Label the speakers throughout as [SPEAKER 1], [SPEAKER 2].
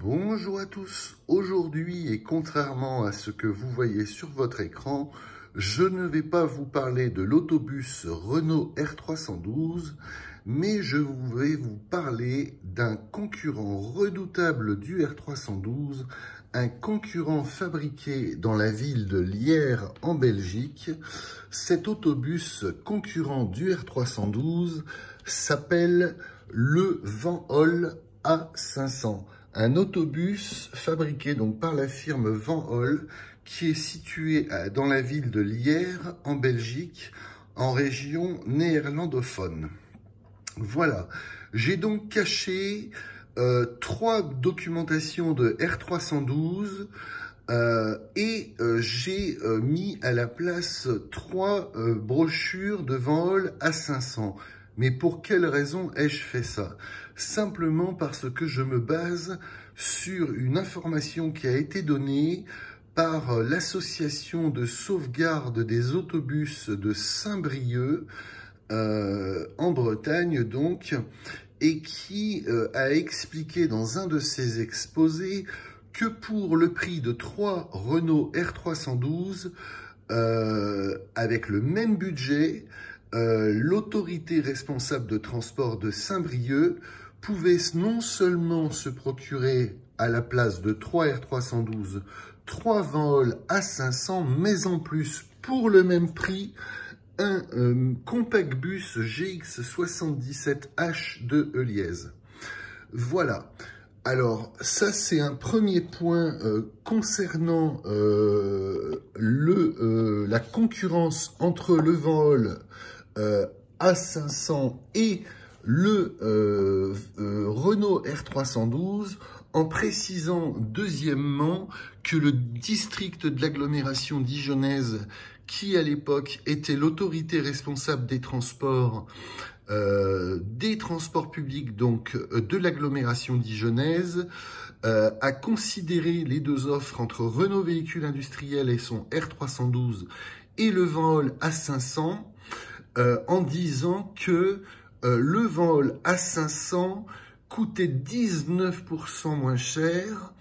[SPEAKER 1] Bonjour à tous. Aujourd'hui, et contrairement à ce que vous voyez sur votre écran, je ne vais pas vous parler de l'autobus Renault R312, mais je vais vous parler d'un concurrent redoutable du R312, un concurrent fabriqué dans la ville de Lierre en Belgique. Cet autobus concurrent du R312 s'appelle le Van Hool A500. Un autobus fabriqué donc par la firme Van Hool qui est situé dans la ville de Lierre en Belgique, en région néerlandophone. Voilà, j'ai donc caché trois documentations de R312 et j'ai mis à la place trois brochures de Van Hool A500. Mais pour quelle raison ai-je fait ça? Simplement parce que je me base sur une information qui a été donnée par l'association de sauvegarde des autobus de Saint-Brieuc, en Bretagne donc, et qui a expliqué dans un de ses exposés que pour le prix de 3 Renault R312, avec le même budget, l'autorité responsable de transport de Saint-Brieuc pouvait non seulement se procurer à la place de 3 R312, 3 Van Hool A500, mais en plus, pour le même prix, un compact bus GX77H de Heuliez. Voilà. Alors, ça, c'est un premier point concernant la concurrence entre le Van Hool A500 et le Renault R312, en précisant deuxièmement que le district de l'agglomération dijonnaise, qui à l'époque était l'autorité responsable des transports publics donc de l'agglomération dijonnaise, a considéré les deux offres entre Renault Véhicule Industriel et son R312 et le Van Hool A500 en disant que le Van Hool A500 coûtait 19% moins cher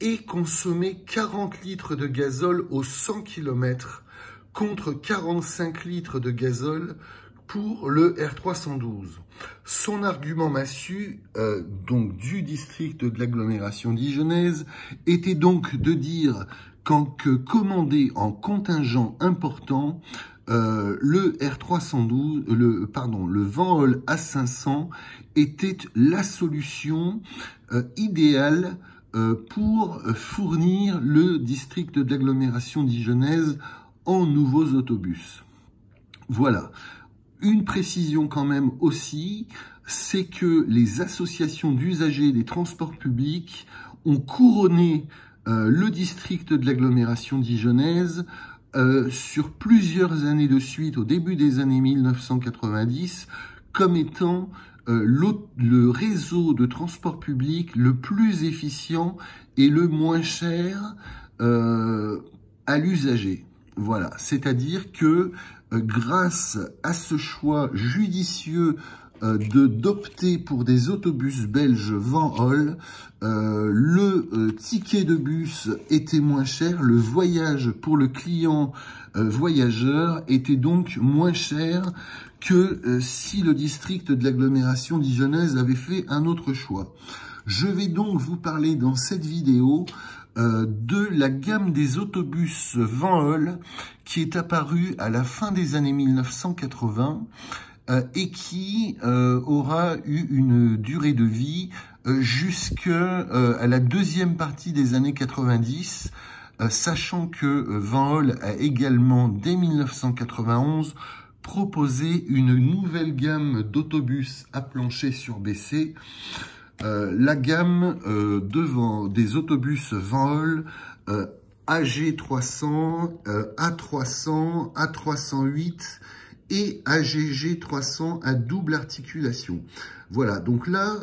[SPEAKER 1] et consommait 40 litres de gazole au 100 km contre 45 litres de gazole pour le R312. Son argument massue, donc du district de l'agglomération dijonnaise, était donc de dire que commandé en contingent important, le R312, le Van Hool A500 était la solution idéale pour fournir le district de l'agglomération dijonnaise en nouveaux autobus. Voilà. Une précision quand même aussi, c'est que les associations d'usagers des transports publics ont couronné le district de l'agglomération dijonnaise sur plusieurs années de suite, au début des années 1990, comme étant le réseau de transport public le plus efficient et le moins cher à l'usager. Voilà, c'est-à-dire que grâce à ce choix judicieux d'opter pour des autobus belges Van Hool, le ticket de bus était moins cher, le voyage pour le client voyageur était donc moins cher que si le district de l'agglomération dijonnaise avait fait un autre choix. Je vais donc vous parler dans cette vidéo de la gamme des autobus Van Hool qui est apparue à la fin des années 1980 et qui aura eu une durée de vie jusqu'à la deuxième partie des années 90, sachant que Van Hool a également, dès 1991, proposé une nouvelle gamme d'autobus à plancher surbasé, la gamme des autobus Van Hool AG300, A300, A308 et AGG 300 à double articulation. Voilà, donc là,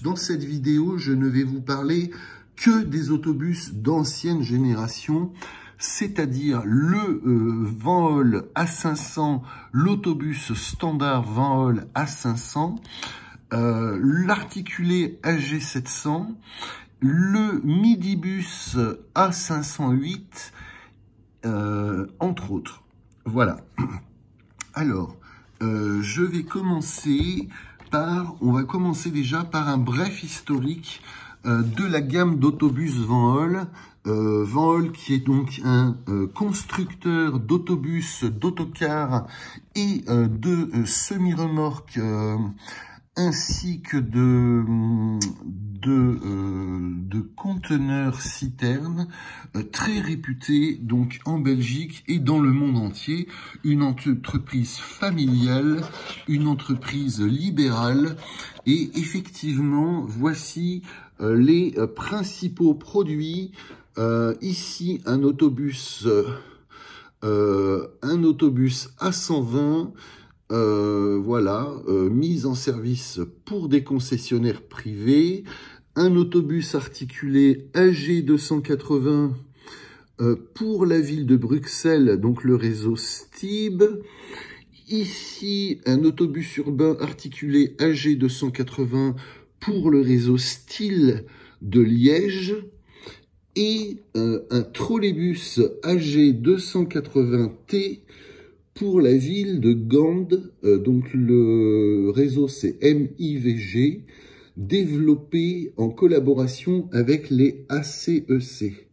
[SPEAKER 1] dans cette vidéo, je ne vais vous parler que des autobus d'ancienne génération, c'est-à-dire le Van Hool A500, l'autobus standard Van Hool A500, l'articulé AG700, le Midibus A508, entre autres. Voilà. Alors, je vais commencer on va commencer déjà par un bref historique de la gamme d'autobus Van Hool. Van Hool qui est donc un constructeur d'autobus, d'autocars et de semi-remorques ainsi que de conteneurs citernes très réputé donc en Belgique et dans le monde entier, une entreprise familiale, une entreprise libérale, et effectivement voici les principaux produits. Ici un autobus A120, voilà, mise en service pour des concessionnaires privés. Un autobus articulé AG280 pour la ville de Bruxelles, donc le réseau STIB. Ici, un autobus urbain articulé AG280 pour le réseau STIL de Liège. Et un trolleybus AG280T pour la ville de Gand, donc le réseau c'est MIVG, développé en collaboration avec les ACEC.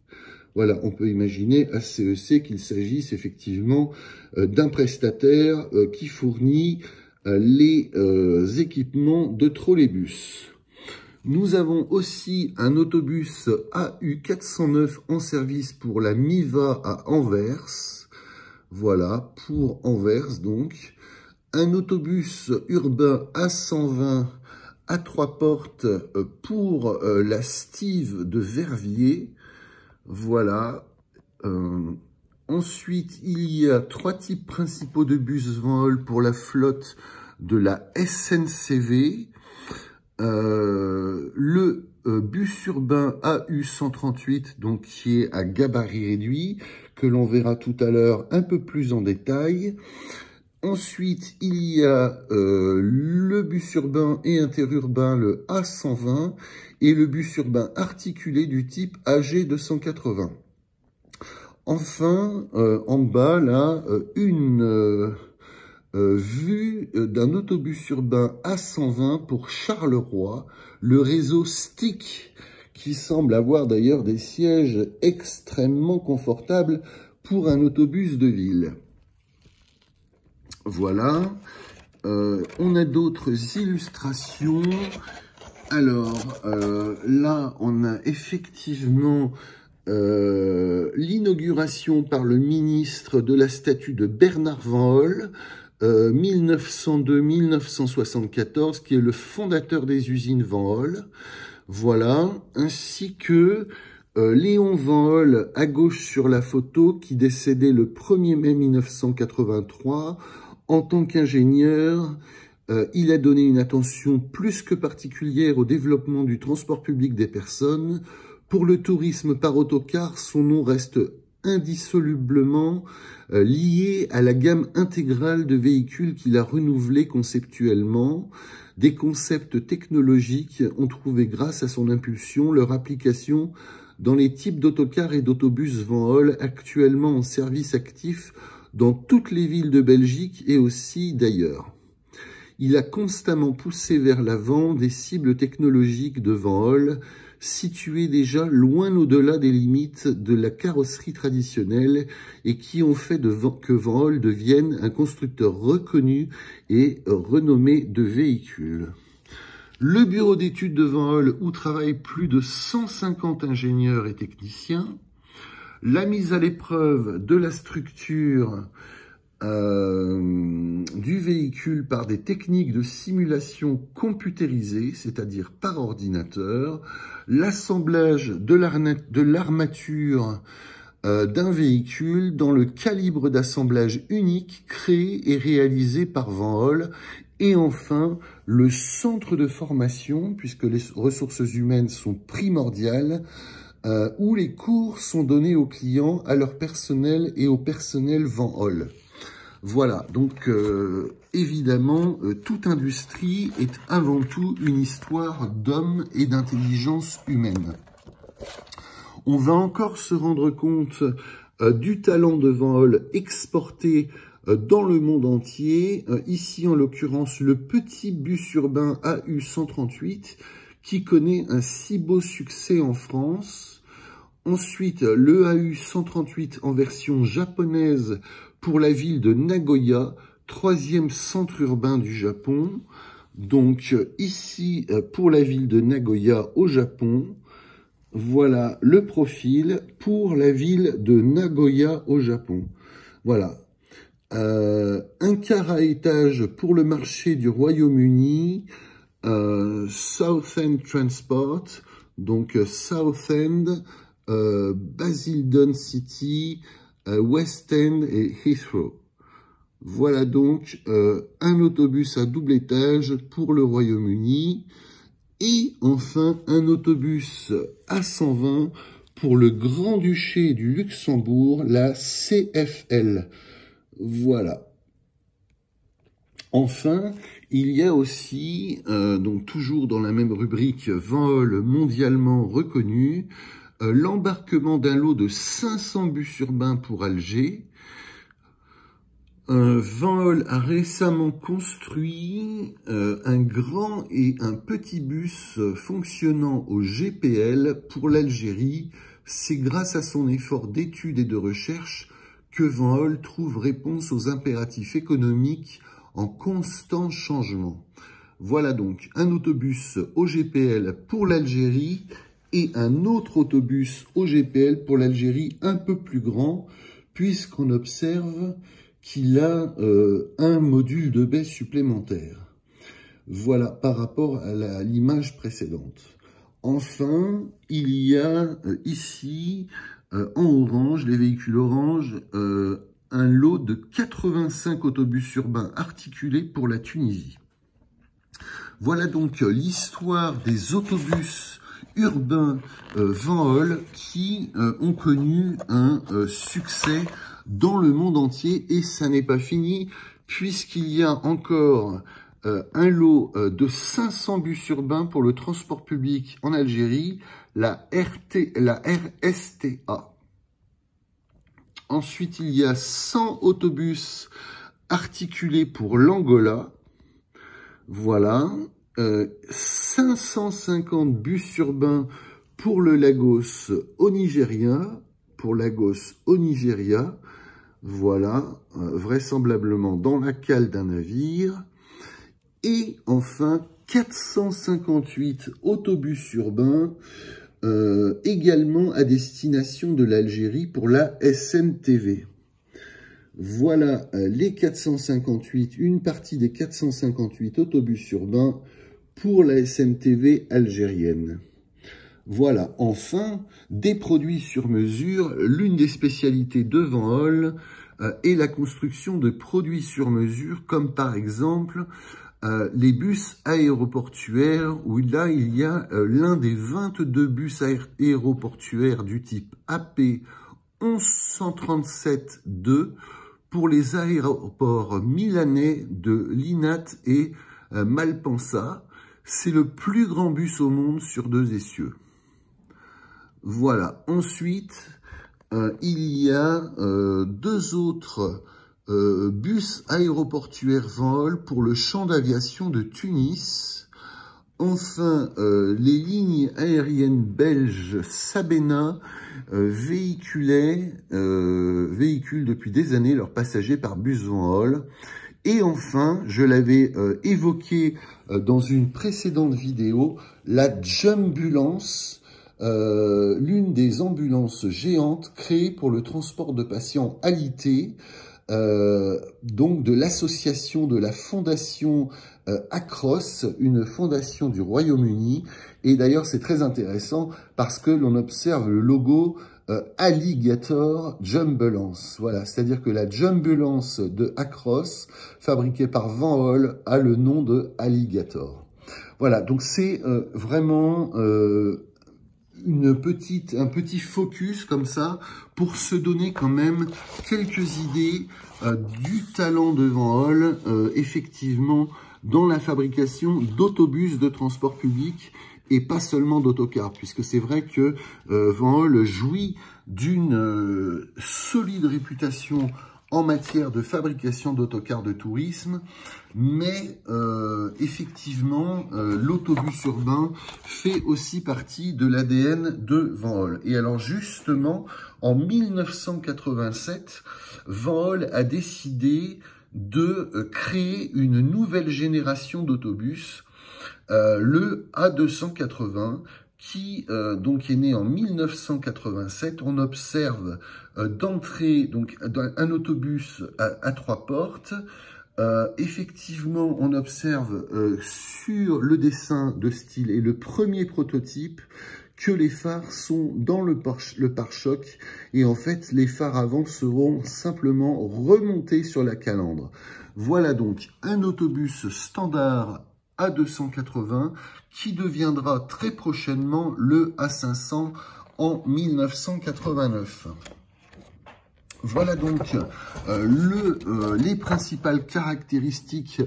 [SPEAKER 1] Voilà, on peut imaginer ACEC qu'il s'agisse effectivement d'un prestataire qui fournit les équipements de trolleybus. Nous avons aussi un autobus AU409 en service pour la MIVA à Anvers. Voilà, pour Anvers donc. Un autobus urbain A120 à 3 portes pour la Stive de Verviers. Voilà. Ensuite, il y a 3 types principaux de bus Van Hool pour la flotte de la SNCV. Le bus urbain AU138, donc qui est à gabarit réduit, que l'on verra tout à l'heure un peu plus en détail. Ensuite, il y a le bus urbain et interurbain, le A120, et le bus urbain articulé du type AG280. Enfin, en bas, là, une vue d'un autobus urbain A120 pour Charleroi, le réseau STIC, qui semble avoir d'ailleurs des sièges extrêmement confortables pour un autobus de ville. Voilà, on a d'autres illustrations. Alors, là, on a effectivement l'inauguration par le ministre de la statue de Bernard Van Hool, 1902-1974, qui est le fondateur des usines Van Hool. Voilà, ainsi que Léon Van Hool, à gauche sur la photo, qui décédait le 1er mai 1983. En tant qu'ingénieur, il a donné une attention plus que particulière au développement du transport public des personnes. Pour le tourisme par autocar, son nom reste indissolublement lié à la gamme intégrale de véhicules qu'il a renouvelés conceptuellement. Des concepts technologiques ont trouvé, grâce à son impulsion, leur application dans les types d'autocars et d'autobus Van Hool actuellement en service actif dans toutes les villes de Belgique et aussi d'ailleurs. Il a constamment poussé vers l'avant des cibles technologiques de Van Hool, situées déjà loin au-delà des limites de la carrosserie traditionnelle et qui ont fait que Van Hool devienne un constructeur reconnu et renommé de véhicules. Le bureau d'études de Van Hool, où travaillent plus de 150 ingénieurs et techniciens. La mise à l'épreuve de la structure du véhicule par des techniques de simulation computérisée, c'est-à-dire par ordinateur. L'assemblage de l'armature d'un véhicule dans le calibre d'assemblage unique créé et réalisé par Van Hool. Et enfin, le centre de formation, puisque les ressources humaines sont primordiales, où les cours sont donnés aux clients, à leur personnel et au personnel Van Hool. Voilà, donc évidemment, toute industrie est avant tout une histoire d'hommes et d'intelligence humaine. On va encore se rendre compte du talent de Van Holl exporté dans le monde entier. Ici, en l'occurrence, le petit bus urbain AU138 qui connaît un si beau succès en France. Ensuite, le AU138 en version japonaise pour la ville de Nagoya, 3e centre urbain du Japon. Donc ici, pour la ville de Nagoya au Japon, voilà le profil pour la ville de Nagoya au Japon. Voilà. Un quart à étage pour le marché du Royaume-Uni, Southend Transport, donc Southend, Basildon City, West End et Heathrow. Voilà donc un autobus à double étage pour le Royaume-Uni. Et enfin, un autobus A120 pour le Grand-Duché du Luxembourg, la CFL. Voilà. Enfin, il y a aussi, donc toujours dans la même rubrique, Van Holl mondialement reconnu, l'embarquement d'un lot de 500 bus urbains pour Alger. Van Holl a récemment construit un grand et un petit bus fonctionnant au GPL pour l'Algérie. C'est grâce à son effort d'étude et de recherche que Van Holl trouve réponse aux impératifs économiques en constant changement. Voilà donc un autobus au GPL pour l'Algérie et un autre autobus au GPL pour l'Algérie un peu plus grand, puisqu'on observe qu'il a un module de baie supplémentaire. Voilà par rapport à l'image précédente. Enfin, il y a ici, en orange, les véhicules orange, un lot de 85 autobus urbains articulés pour la Tunisie. Voilà donc l'histoire des autobus urbains Van Holl qui ont connu un succès dans le monde entier, et ça n'est pas fini puisqu'il y a encore un lot de 500 bus urbains pour le transport public en Algérie, la RSTA. Ensuite, il y a 100 autobus articulés pour l'Angola. Voilà. 550 bus urbains pour le Lagos au Nigeria. Voilà, vraisemblablement dans la cale d'un navire. Et enfin, 458 autobus urbains, également à destination de l'Algérie pour la SNTV. Voilà les 458, une partie des 458 autobus urbains pour la SNTV algérienne. Voilà, enfin, des produits sur mesure. L'une des spécialités de Van Holl est la construction de produits sur mesure, comme par exemple les bus aéroportuaires, où là, il y a l'un des 22 bus aéroportuaires du type AP 1137-2 pour les aéroports milanais de Linate et Malpensa. C'est le plus grand bus au monde sur 2 essieux. Voilà. Ensuite, il y a 2 autres bus aéroportuaires Van Holl pour le champ d'aviation de Tunis. Enfin, les lignes aériennes belges Sabena véhiculent depuis des années leurs passagers par bus Van Holl. Et enfin, je l'avais évoqué dans une précédente vidéo, la Jumbulance, l'une des ambulances géantes créées pour le transport de patients alités, donc de l'association de la fondation Acros, une fondation du Royaume-Uni. Et d'ailleurs, c'est très intéressant parce que l'on observe le logo Alligator Jumbulance. Voilà, c'est-à-dire que la Jumbulance de Acros, fabriquée par Van Holl, a le nom de Alligator. Voilà, donc c'est vraiment un petit focus comme ça pour se donner quand même quelques idées du talent de Van Holl, effectivement, dans la fabrication d'autobus de transport public et pas seulement d'autocars, puisque c'est vrai que Van Hool jouit d'une solide réputation en matière de fabrication d'autocars de tourisme, mais effectivement, l'autobus urbain fait aussi partie de l'ADN de Van Hool. Et alors justement, en 1987, Van Hool a décidé de créer une nouvelle génération d'autobus, le A280, qui donc est né en 1987. On observe d'entrée donc un autobus à 3 portes. Effectivement, on observe sur le dessin de style et le premier prototype que les phares sont dans le pare-choc, et en fait les phares avant seront simplement remontés sur la calandre. Voilà donc un autobus standard A280 qui deviendra très prochainement le A500 en 1989. Voilà donc les principales caractéristiques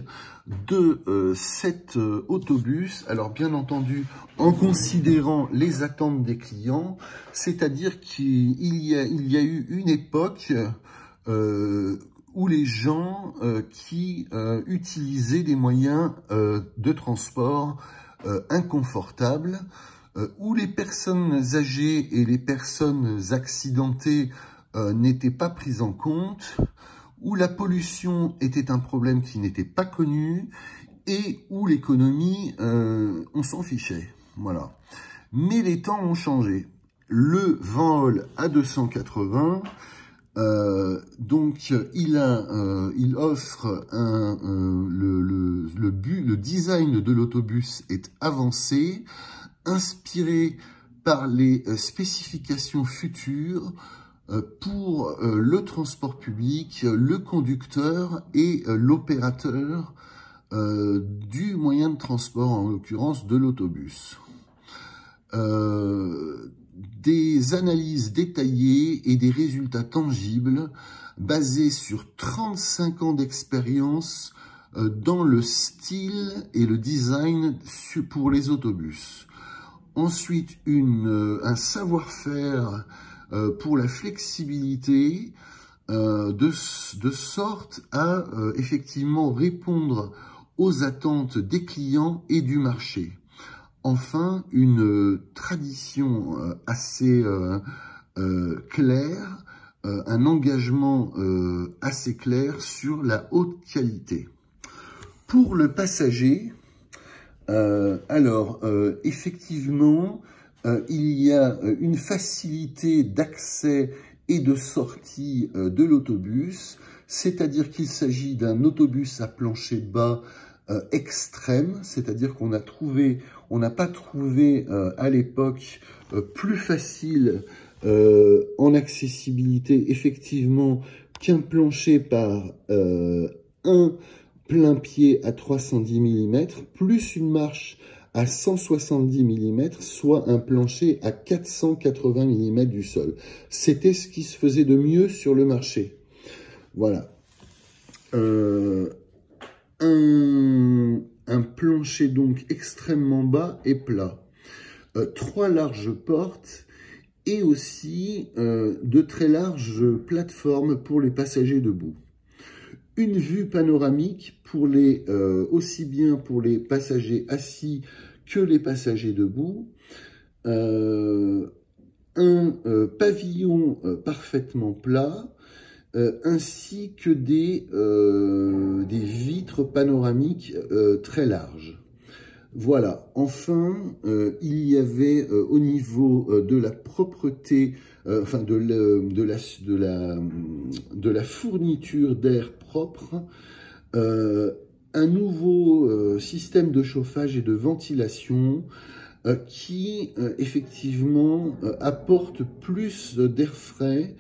[SPEAKER 1] de cet autobus. Alors bien entendu, en considérant les attentes des clients, c'est-à-dire qu'il y a eu une époque où les gens qui utilisaient des moyens de transport inconfortables, où les personnes âgées et les personnes accidentées n'étaient pas prises en compte, où la pollution était un problème qui n'était pas connu, et où l'économie, on s'en fichait. Voilà. Mais les temps ont changé. Le Van Hool A280, donc il offre le design de l'autobus est avancé, inspiré par les spécifications futures pour le transport public, le conducteur et l'opérateur du moyen de transport, en l'occurrence de l'autobus. Des analyses détaillées et des résultats tangibles basés sur 35 ans d'expérience dans le style et le design pour les autobus. Ensuite, un savoir-faire pour la flexibilité, de sorte à effectivement répondre aux attentes des clients et du marché. Enfin, une tradition assez claire, un engagement assez clair sur la haute qualité. Pour le passager, effectivement, il y a une facilité d'accès et de sortie de l'autobus, c'est-à-dire qu'il s'agit d'un autobus à plancher bas extrême, c'est-à-dire qu'on n'a pas trouvé à l'époque plus facile en accessibilité effectivement qu'un plancher par un plein pied à 310 mm plus une marche à 170 mm, soit un plancher à 480 mm du sol. C'était ce qui se faisait de mieux sur le marché. Voilà. Un plancher donc extrêmement bas et plat. 3 larges portes et aussi de très larges plateformes pour les passagers debout. Une vue panoramique pour aussi bien pour les passagers assis que les passagers debout. Un pavillon parfaitement plat, ainsi que des vitres panoramiques très larges. Voilà. Enfin, il y avait au niveau de la propreté, enfin de la fourniture d'air propre, un nouveau système de chauffage et de ventilation qui effectivement apporte plus d'air frais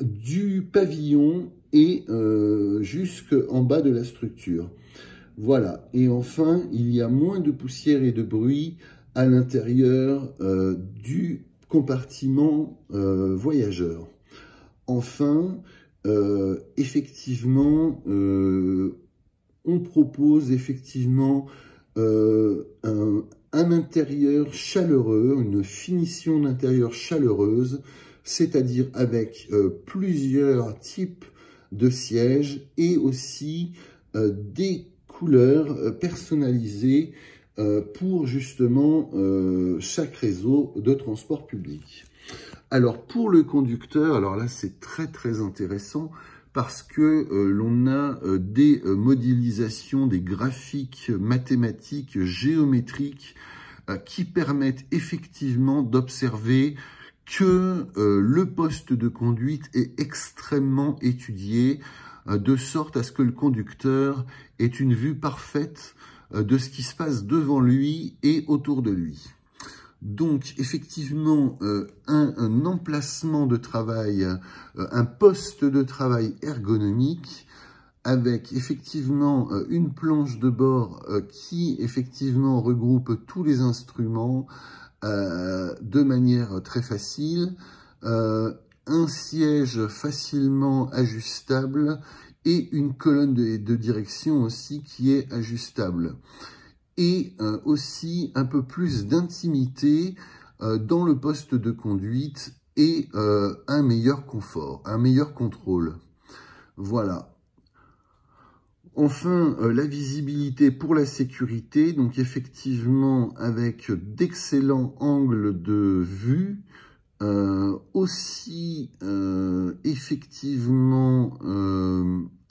[SPEAKER 1] du pavillon et jusqu'en bas de la structure. Voilà. Et enfin, il y a moins de poussière et de bruit à l'intérieur du compartiment voyageur. Enfin, effectivement, on propose effectivement un intérieur chaleureux, une finition d'intérieur chaleureuse, c'est-à-dire avec plusieurs types de sièges et aussi des couleurs personnalisées pour justement chaque réseau de transport public. Alors pour le conducteur, alors là c'est très intéressant parce que l'on a des modélisations, des graphiques mathématiques, géométriques qui permettent effectivement d'observer que le poste de conduite est extrêmement étudié, de sorte à ce que le conducteur ait une vue parfaite de ce qui se passe devant lui et autour de lui. Donc, effectivement, un emplacement de travail, un poste de travail ergonomique, avec effectivement une planche de bord qui effectivement regroupe tous les instruments de manière très facile, un siège facilement ajustable et une colonne de direction aussi qui est ajustable. Et aussi un peu plus d'intimité dans le poste de conduite et un meilleur confort, un meilleur contrôle. Voilà. Enfin, la visibilité pour la sécurité, donc effectivement avec d'excellents angles de vue, aussi effectivement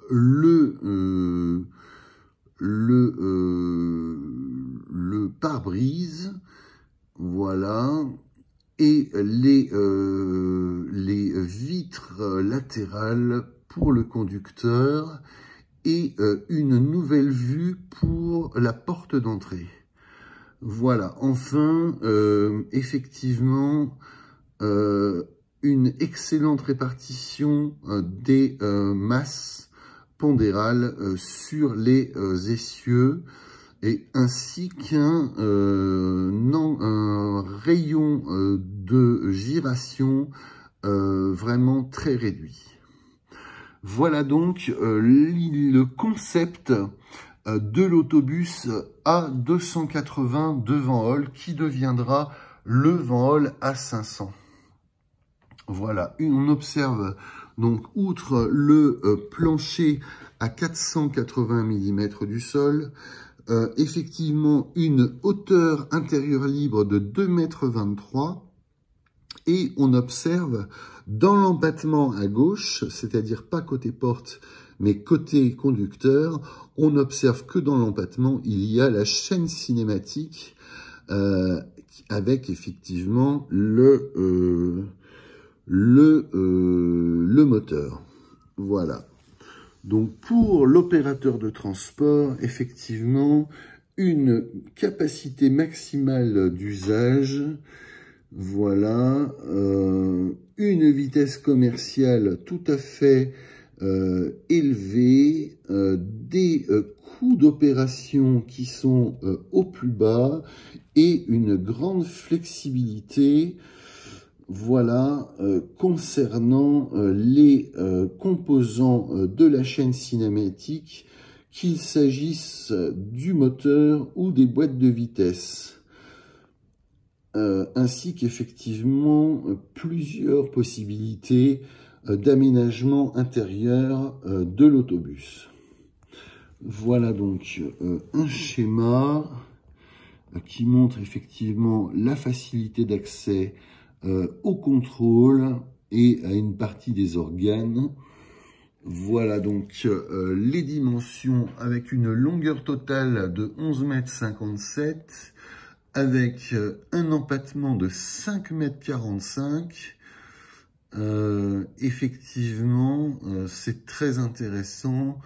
[SPEAKER 1] le pare-brise, voilà, et les vitres latérales pour le conducteur et une nouvelle vue pour la porte d'entrée. Voilà, enfin, effectivement, une excellente répartition des masses pondérales sur les essieux et ainsi qu'un rayon de giration vraiment très réduit. Voilà donc le concept de l'autobus A280 de Van Holl qui deviendra le Van Holl A500. Voilà, on observe donc outre le plancher à 480 mm du sol, effectivement une hauteur intérieure libre de 2,23 m et on observe dans l'empattement à gauche, c'est-à-dire pas côté porte, mais côté conducteur, on observe que dans l'empattement, il y a la chaîne cinématique avec effectivement le moteur. Voilà. Donc pour l'opérateur de transport, effectivement, une capacité maximale d'usage, voilà, une vitesse commerciale tout à fait élevée, des coûts d'opération qui sont au plus bas et une grande flexibilité. Voilà, concernant les composants de la chaîne cinématique, qu'il s'agisse du moteur ou des boîtes de vitesse, ainsi qu'effectivement plusieurs possibilités d'aménagement intérieur de l'autobus. Voilà donc un schéma qui montre effectivement la facilité d'accès au contrôle et à une partie des organes. Voilà donc les dimensions avec une longueur totale de 11,57 m, avec un empattement de 5,45 m. Effectivement, c'est très intéressant.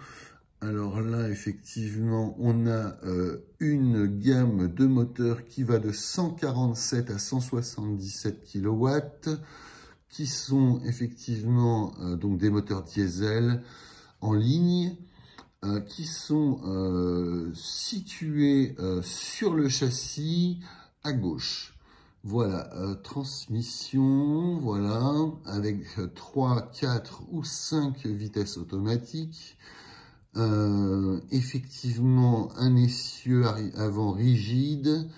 [SPEAKER 1] Alors là, effectivement, on a une gamme de moteurs qui va de 147 à 177 kW, qui sont effectivement donc des moteurs diesel en ligne, qui sont situés sur le châssis à gauche. Voilà, transmission, voilà, avec 3, 4 ou 5 vitesses automatiques, Effectivement, un essieu avant rigide,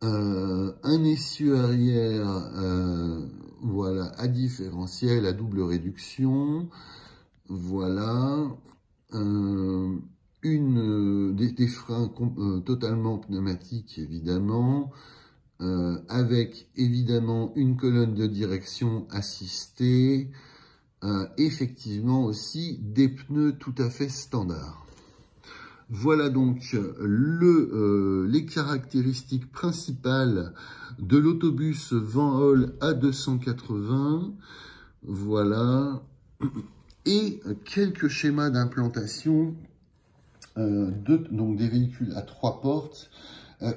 [SPEAKER 1] un essieu arrière, voilà, à différentiel, à double réduction, voilà, des freins totalement pneumatiques, évidemment, avec évidemment une colonne de direction assistée, effectivement aussi des pneus tout à fait standards. Voilà donc les caractéristiques principales de l'autobus Van Hool A280. Voilà. Et quelques schémas d'implantation donc des véhicules à 3 portes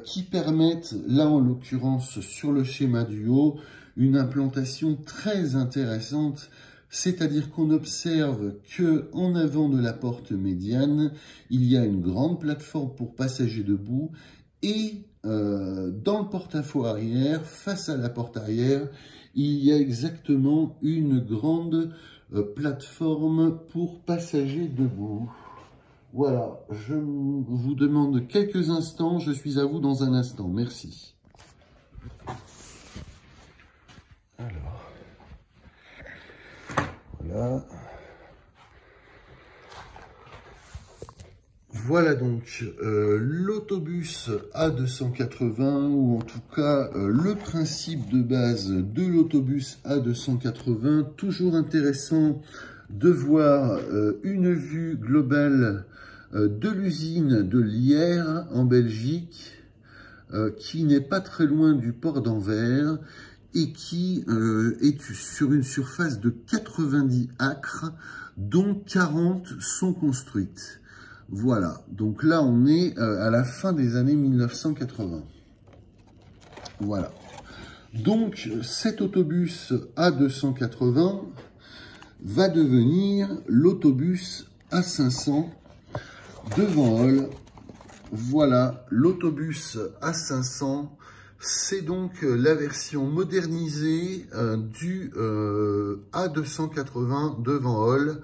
[SPEAKER 1] qui permettent, là en l'occurrence sur le schéma du haut, une implantation très intéressante. C'est-à-dire qu'on observe que en avant de la porte médiane, il y a une grande plateforme pour passagers debout et dans le porte-à-faux arrière, face à la porte arrière, il y a exactement une grande plateforme pour passagers debout. Voilà, je vous demande quelques instants, je suis à vous dans un instant. Merci. Alors. Voilà donc l'autobus A280, ou en tout cas le principe de base de l'autobus A280. Toujours intéressant de voir une vue globale de l'usine de Lierre en Belgique, qui n'est pas très loin du port d'Anvers, et qui est sur une surface de 90 acres, dont 40 sont construites. Voilà, donc là on est à la fin des années 1980. Voilà. Donc cet autobus A280 va devenir l'autobus A500 de Van Hool. Voilà, l'autobus A500. C'est donc la version modernisée du A280 de Van Hool.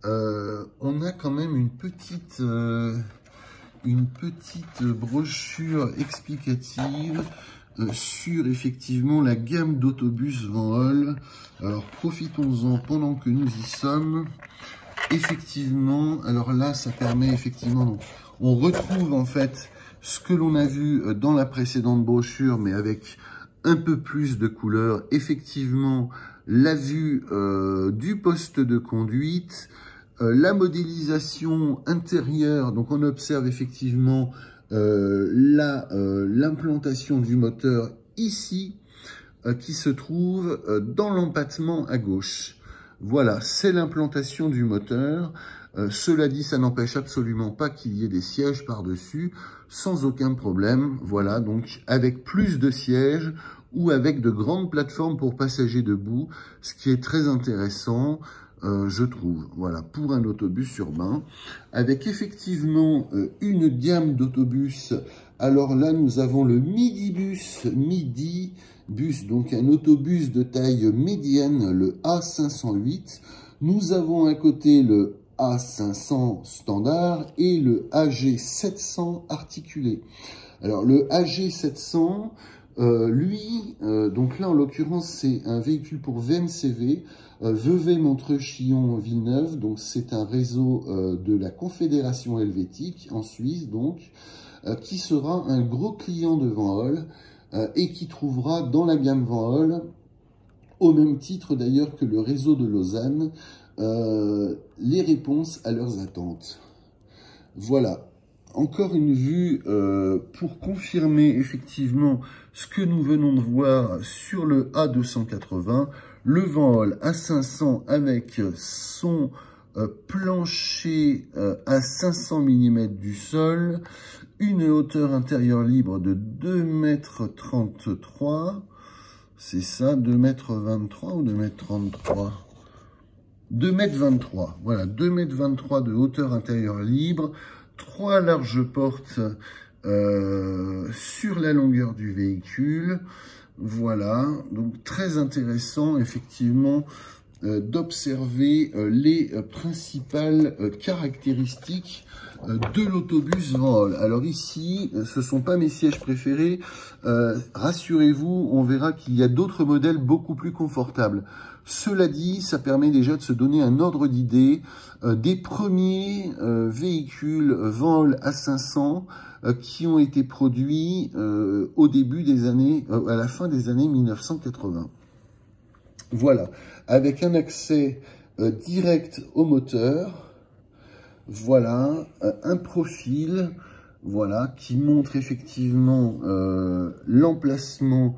[SPEAKER 1] On a quand même une petite brochure explicative sur effectivement la gamme d'autobus Van Hool. Alors profitons-en pendant que nous y sommes. Effectivement, alors là ça permet effectivement, donc, on retrouve en fait ce que l'on a vu dans la précédente brochure, mais avec un peu plus de couleur. Effectivement, la vue du poste de conduite, la modélisation intérieure. Donc, on observe effectivement l'implantation du moteur ici, qui se trouve dans l'empattement à gauche. Voilà, c'est l'implantation du moteur. Cela dit, ça n'empêche absolument pas qu'il y ait des sièges par-dessus, sans aucun problème. Voilà, donc avec plus de sièges ou avec de grandes plateformes pour passagers debout, ce qui est très intéressant, je trouve. Voilà, pour un autobus urbain, avec effectivement une gamme d'autobus. Alors là, nous avons le Midibus, donc un autobus de taille médiane, le A508. Nous avons à côté le A500 standard et le AG700 articulé. Alors le AG700, donc là en l'occurrence c'est un véhicule pour VMCV, Vevey, Montreux, Chillon, Villeneuve, donc c'est un réseau de la Confédération helvétique en Suisse, donc, qui sera un gros client de Van Hool et qui trouvera dans la gamme Van Hool, au même titre d'ailleurs que le réseau de Lausanne, les réponses à leurs attentes. Voilà, encore une vue pour confirmer effectivement ce que nous venons de voir sur le A280, le Van Hool A500 avec son plancher à 500 mm du sol, une hauteur intérieure libre de 2,33 m, c'est ça, 2,23 m ou 2,33 m? 2,23 m, voilà, 2,23 m de hauteur intérieure libre, 3 larges portes sur la longueur du véhicule. Voilà, donc très intéressant, effectivement, d'observer les principales caractéristiques de l'autobus Van Holl. Alors ici, ce ne sont pas mes sièges préférés. Rassurez-vous, on verra qu'il y a d'autres modèles beaucoup plus confortables. Cela dit, ça permet déjà de se donner un ordre d'idée des premiers véhicules Van Holl A500 qui ont été produits au début des années, à la fin des années 1980. Voilà, avec un accès direct au moteur. Voilà, un profil, voilà, qui montre effectivement l'emplacement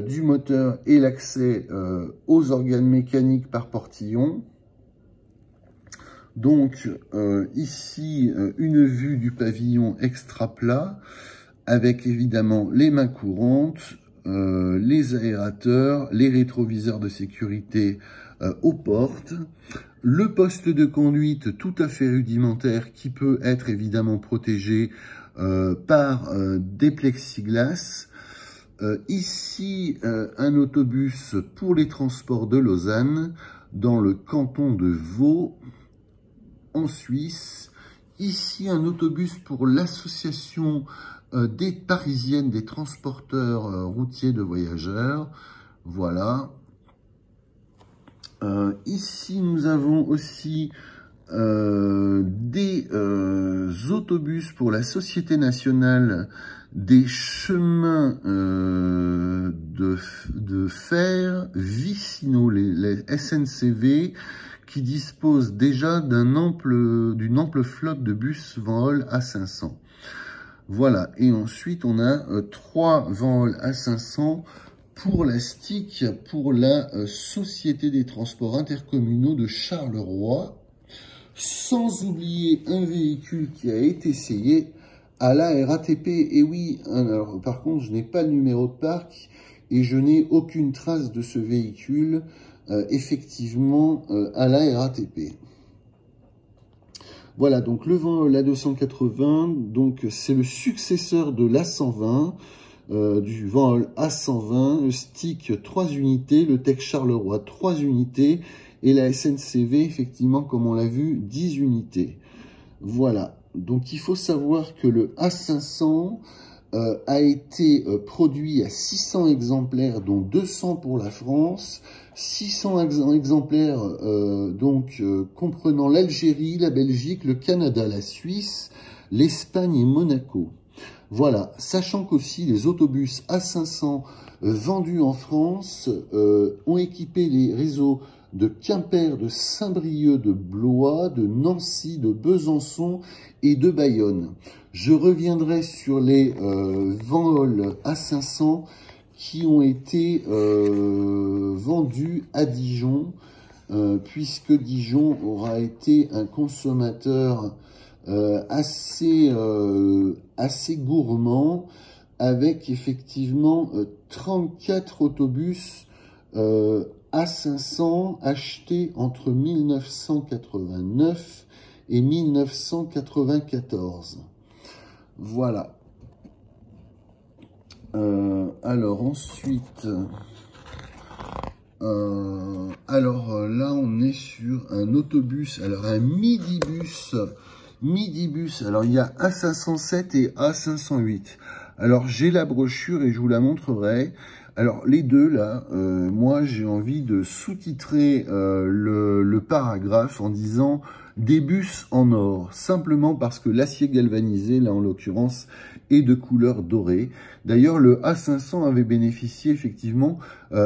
[SPEAKER 1] du moteur et l'accès aux organes mécaniques par portillon. Donc ici, une vue du pavillon extra plat, avec évidemment les mains courantes, les aérateurs, les rétroviseurs de sécurité aux portes, le poste de conduite tout à fait rudimentaire qui peut être évidemment protégé par des plexiglas. Ici, un autobus pour les transports de Lausanne, dans le canton de Vaud, en Suisse. Ici, un autobus pour l'association des Parisiennes des transporteurs routiers de voyageurs. Voilà. Ici, nous avons aussi des autobus pour la Société nationale des chemins de fer vicinaux, les SNCV, qui disposent déjà d'une ample flotte de bus Van Holl A500. Voilà, et ensuite on a 3 Van Holl A500 pour la STIC, pour la Société des transports intercommunaux de Charleroi, sans oublier un véhicule qui a été essayé à la RATP. Et oui, alors par contre, je n'ai pas le numéro de parc et je n'ai aucune trace de ce véhicule, effectivement, à la RATP. Voilà, donc le Van Holl A280, donc c'est le successeur de l'A120, du Van Holl A120, le STIC 3 unités, le Tech Charleroi 3 unités, et la SNCV, effectivement, comme on l'a vu, 10 unités. Voilà, donc il faut savoir que le A500 a été produit à 600 exemplaires, dont 200 pour la France, 600 exemplaires comprenant l'Algérie, la Belgique, le Canada, la Suisse, l'Espagne et Monaco. Voilà, sachant qu'aussi les autobus A500 vendus en France ont équipé les réseaux de Quimper, de Saint-Brieuc, de Blois, de Nancy, de Besançon et de Bayonne. Je reviendrai sur les Van Holl A500 qui ont été vendus à Dijon, puisque Dijon aura été un consommateur assez gourmand, avec effectivement 34 autobus A500 achetés entre 1989 et 1994. Voilà. Alors ensuite, là on est sur un autobus, alors un midibus. Alors il y a A507 et A508. Alors j'ai la brochure et je vous la montrerai. Alors les deux là, moi j'ai envie de sous-titrer le paragraphe en disant des bus en or, simplement parce que l'acier galvanisé, là en l'occurrence, est de couleur dorée. D'ailleurs le A500 avait bénéficié effectivement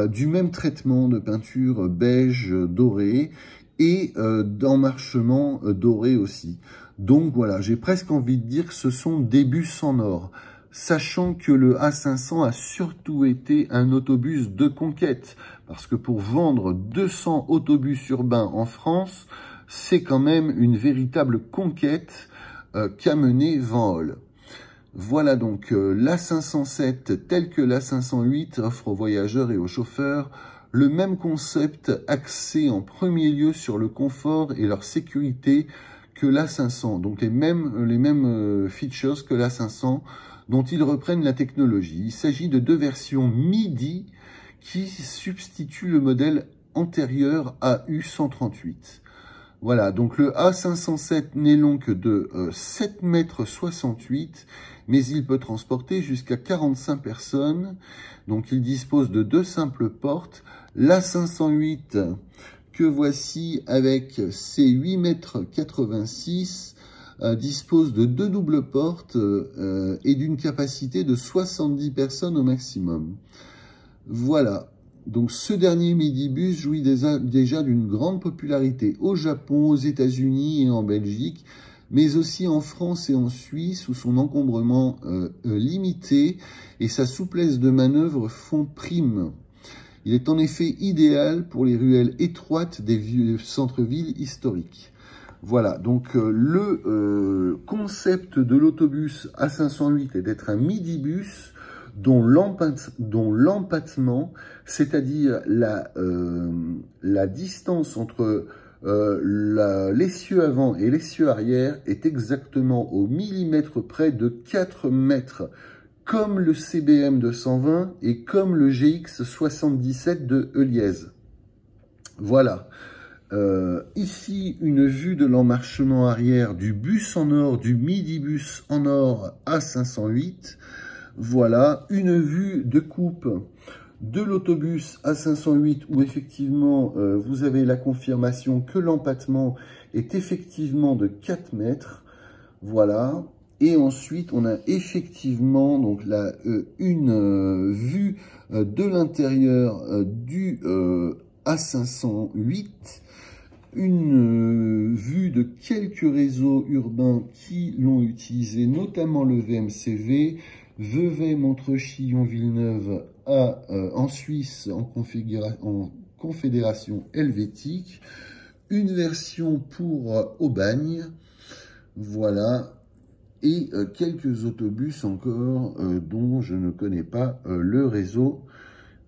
[SPEAKER 1] du même traitement de peinture beige dorée et d'emmarchement doré aussi. Donc voilà, j'ai presque envie de dire que ce sont des bus en or, sachant que le A500 a surtout été un autobus de conquête, parce que pour vendre 200 autobus urbains en France, c'est quand même une véritable conquête qu'a menée Van Holl. Voilà donc l'A507 tel que l'A508 offre aux voyageurs et aux chauffeurs le même concept axé en premier lieu sur le confort et leur sécurité que l'A500, donc les mêmes features que l'A500 dont ils reprennent la technologie. Il s'agit de deux versions MIDI qui substituent le modèle antérieure à U138. Voilà, donc le A507 n'est long que de 7,68 m, mais il peut transporter jusqu'à 45 personnes. Donc il dispose de 2 simples portes. L'A508 que voici avec ses 8,86 m dispose de 2 doubles portes et d'une capacité de 70 personnes au maximum. Voilà. Donc ce dernier midibus jouit déjà d'une grande popularité au Japon, aux États-Unis et en Belgique, mais aussi en France et en Suisse où son encombrement limité et sa souplesse de manœuvre font prime. Il est en effet idéal pour les ruelles étroites des vieux centres-villes historiques. Voilà, donc le concept de l'autobus A508 est d'être un midibus dont l'empattement, c'est-à-dire la distance entre l'essieu avant et l'essieu arrière, est exactement au millimètre près de 4 mètres, comme le CBM 220 et comme le GX 77 de Heuliez. Voilà. Ici, une vue de l'emmarchement arrière du bus en or, du midibus en or A508. Voilà, une vue de coupe de l'autobus A508 où effectivement vous avez la confirmation que l'empattement est effectivement de 4 mètres. Voilà, et ensuite on a effectivement donc là une vue de l'intérieur du A508. Une vue de quelques réseaux urbains qui l'ont utilisé, notamment le VMCV, Vevey, Montreux, Chillon, Villeneuve en Suisse en confédération helvétique, une version pour Aubagne, voilà, et quelques autobus encore dont je ne connais pas le réseau.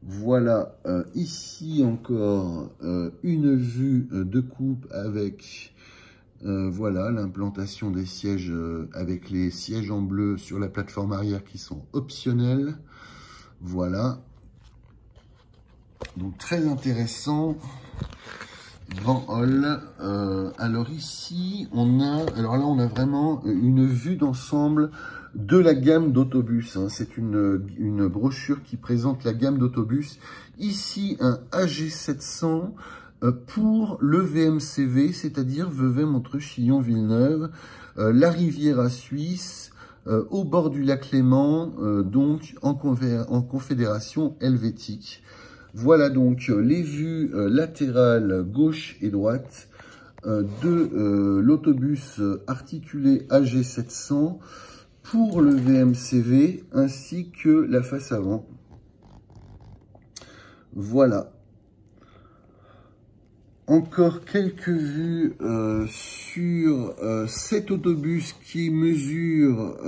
[SPEAKER 1] Voilà, ici encore une vue de coupe avec voilà l'implantation des sièges avec les sièges en bleu sur la plateforme arrière qui sont optionnels. Voilà, donc très intéressant. Van Holl. Alors ici on a vraiment une vue d'ensemble de la gamme d'autobus. Hein. C'est une brochure qui présente la gamme d'autobus. Ici, un AG700 pour le VMCV, c'est-à-dire Vevey, Montreux, Chillon, Villeneuve, la Riviera suisse, au bord du lac Léman, donc en confédération helvétique. Voilà donc les vues latérales gauche et droite de l'autobus articulé AG700 pour le VMCV ainsi que la face avant. Voilà. Encore quelques vues sur cet autobus qui mesure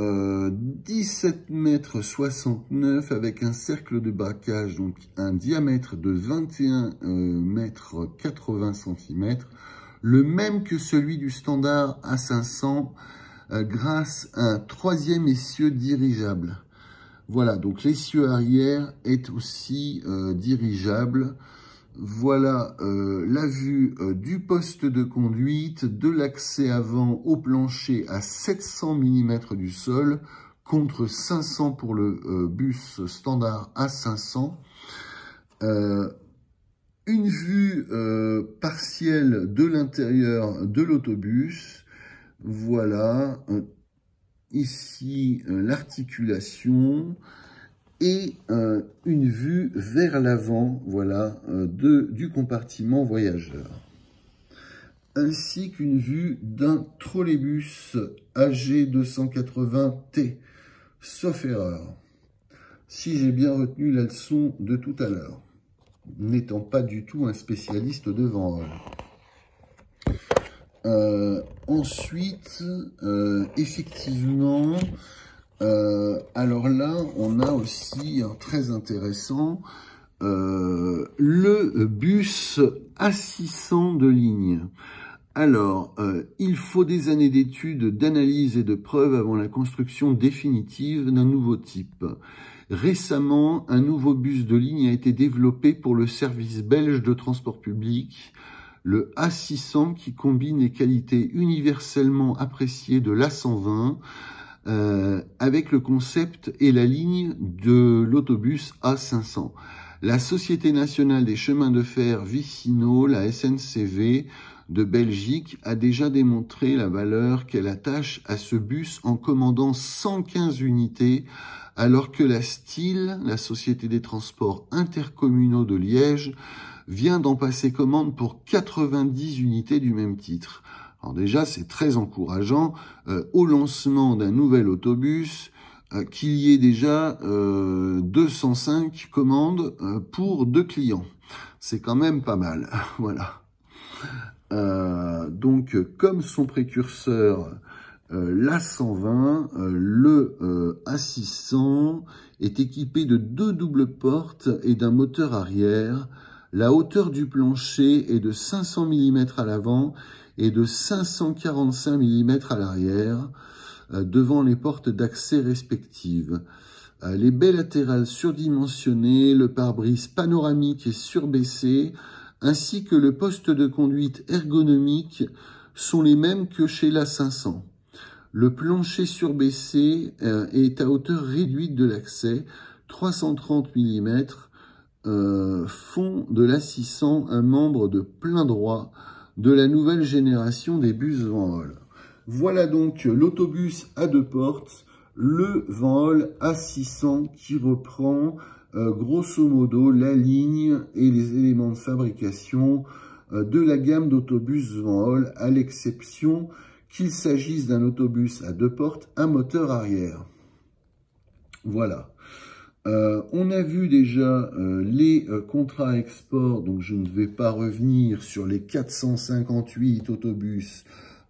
[SPEAKER 1] 17,69 m avec un cercle de braquage, donc un diamètre de 21,80 cm, le même que celui du standard A500, grâce à un troisième essieu dirigeable. Voilà, donc l'essieu arrière est aussi dirigeable. Voilà la vue du poste de conduite, de l'accès avant au plancher à 700 mm du sol, contre 500 pour le bus standard A500. Une vue partielle de l'intérieur de l'autobus. Voilà, ici l'articulation et une vue vers l'avant, voilà, du compartiment voyageur. Ainsi qu'une vue d'un trolleybus AG280T, sauf erreur, si j'ai bien retenu la leçon de tout à l'heure, n'étant pas du tout un spécialiste de Van Holl. Ensuite, effectivement, alors là, on a aussi un très intéressant, le bus A600 de ligne. Alors, il faut des années d'études, d'analyse et de preuves avant la construction définitive d'un nouveau type. Récemment, un nouveau bus de ligne a été développé pour le service belge de transport public, le A600, qui combine les qualités universellement appréciées de l'A120 avec le concept et la ligne de l'autobus A500. La Société nationale des chemins de fer Vicino, la SNCV de Belgique, a déjà démontré la valeur qu'elle attache à ce bus en commandant 115 unités, alors que la STIL, la Société des transports intercommunaux de Liège, vient d'en passer commande pour 90 unités du même titre. Alors déjà, c'est très encourageant au lancement d'un nouvel autobus qu'il y ait déjà 205 commandes pour 2 clients. C'est quand même pas mal, voilà. Donc, comme son précurseur, l'A120, le A600 est équipé de 2 doubles portes et d'un moteur arrière. La hauteur du plancher est de 500 mm à l'avant et de 545 mm à l'arrière, devant les portes d'accès respectives. Les baies latérales surdimensionnées, le pare-brise panoramique et surbaissé, ainsi que le poste de conduite ergonomique sont les mêmes que chez l'A500. Le plancher surbaissé est à hauteur réduite de l'accès, 330 mm, font de l'A600 un membre de plein droit de la nouvelle génération des bus Van Hool. Voilà donc l'autobus à 2 portes, le Van Hool A600, qui reprend grosso modo la ligne et les éléments de fabrication de la gamme d'autobus Van Hool, à l'exception qu'il s'agisse d'un autobus à 2 portes à moteur arrière. Voilà. On a vu déjà les contrats export, donc je ne vais pas revenir sur les 458 autobus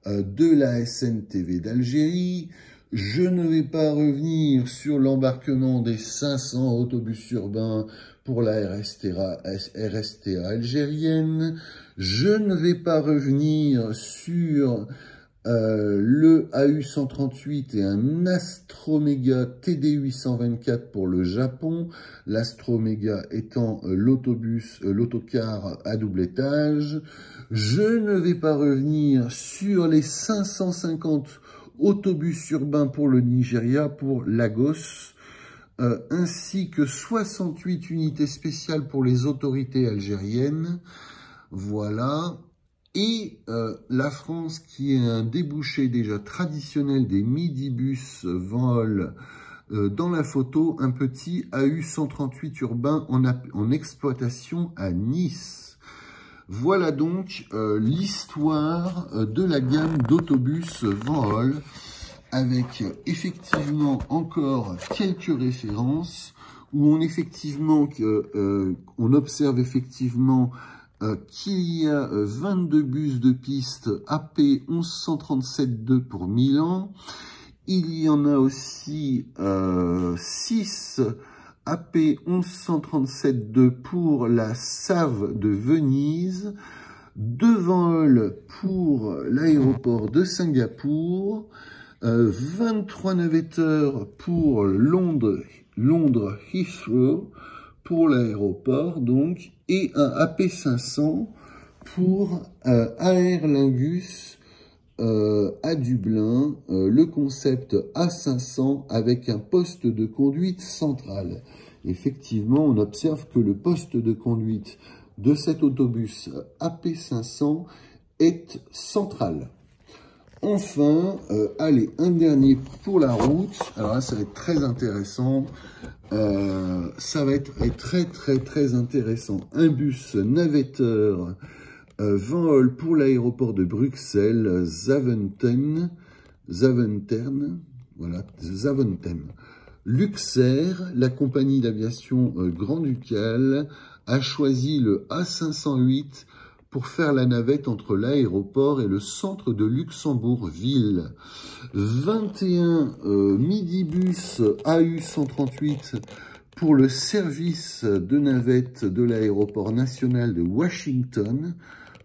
[SPEAKER 1] de la SNTV d'Algérie. Je ne vais pas revenir sur l'embarquement des 500 autobus urbains pour la RSTA algérienne. Je ne vais pas revenir sur le AU138 et un Astroméga TD824 pour le Japon, l'Astroméga étant l'autocar à double étage. Je ne vais pas revenir sur les 550 autobus urbains pour le Nigeria, pour Lagos, ainsi que 68 unités spéciales pour les autorités algériennes. Voilà. Et la France, qui est un débouché déjà traditionnel des midibus Van Hool, dans la photo, un petit AU138 urbain en exploitation à Nice. Voilà donc l'histoire de la gamme d'autobus Van Hool, avec effectivement encore quelques références, où on observe effectivement qu'il y a 22 bus de piste AP 1137-2 pour Milan. Il y en a aussi 6 AP 1137-2 pour la SAV de Venise, 2 Van Hool pour l'aéroport de Singapour, 23 navetteurs pour Londres Heathrow, pour l'aéroport donc, et un AP500 pour Aer Lingus à Dublin, le concept A500 avec un poste de conduite central. Effectivement, on observe que le poste de conduite de cet autobus AP500 est central. Enfin, allez, un dernier pour la route. Alors là, ça va être très intéressant. Ça va être très intéressant. Un bus navetteur Van Hool pour l'aéroport de Bruxelles, Zaventem, voilà, Zaventem. Luxair, la compagnie d'aviation Grand-Ducal, a choisi le A508 pour faire la navette entre l'aéroport et le centre de Luxembourg-Ville. 21 midibus AU138 pour le service de navette de l'aéroport national de Washington.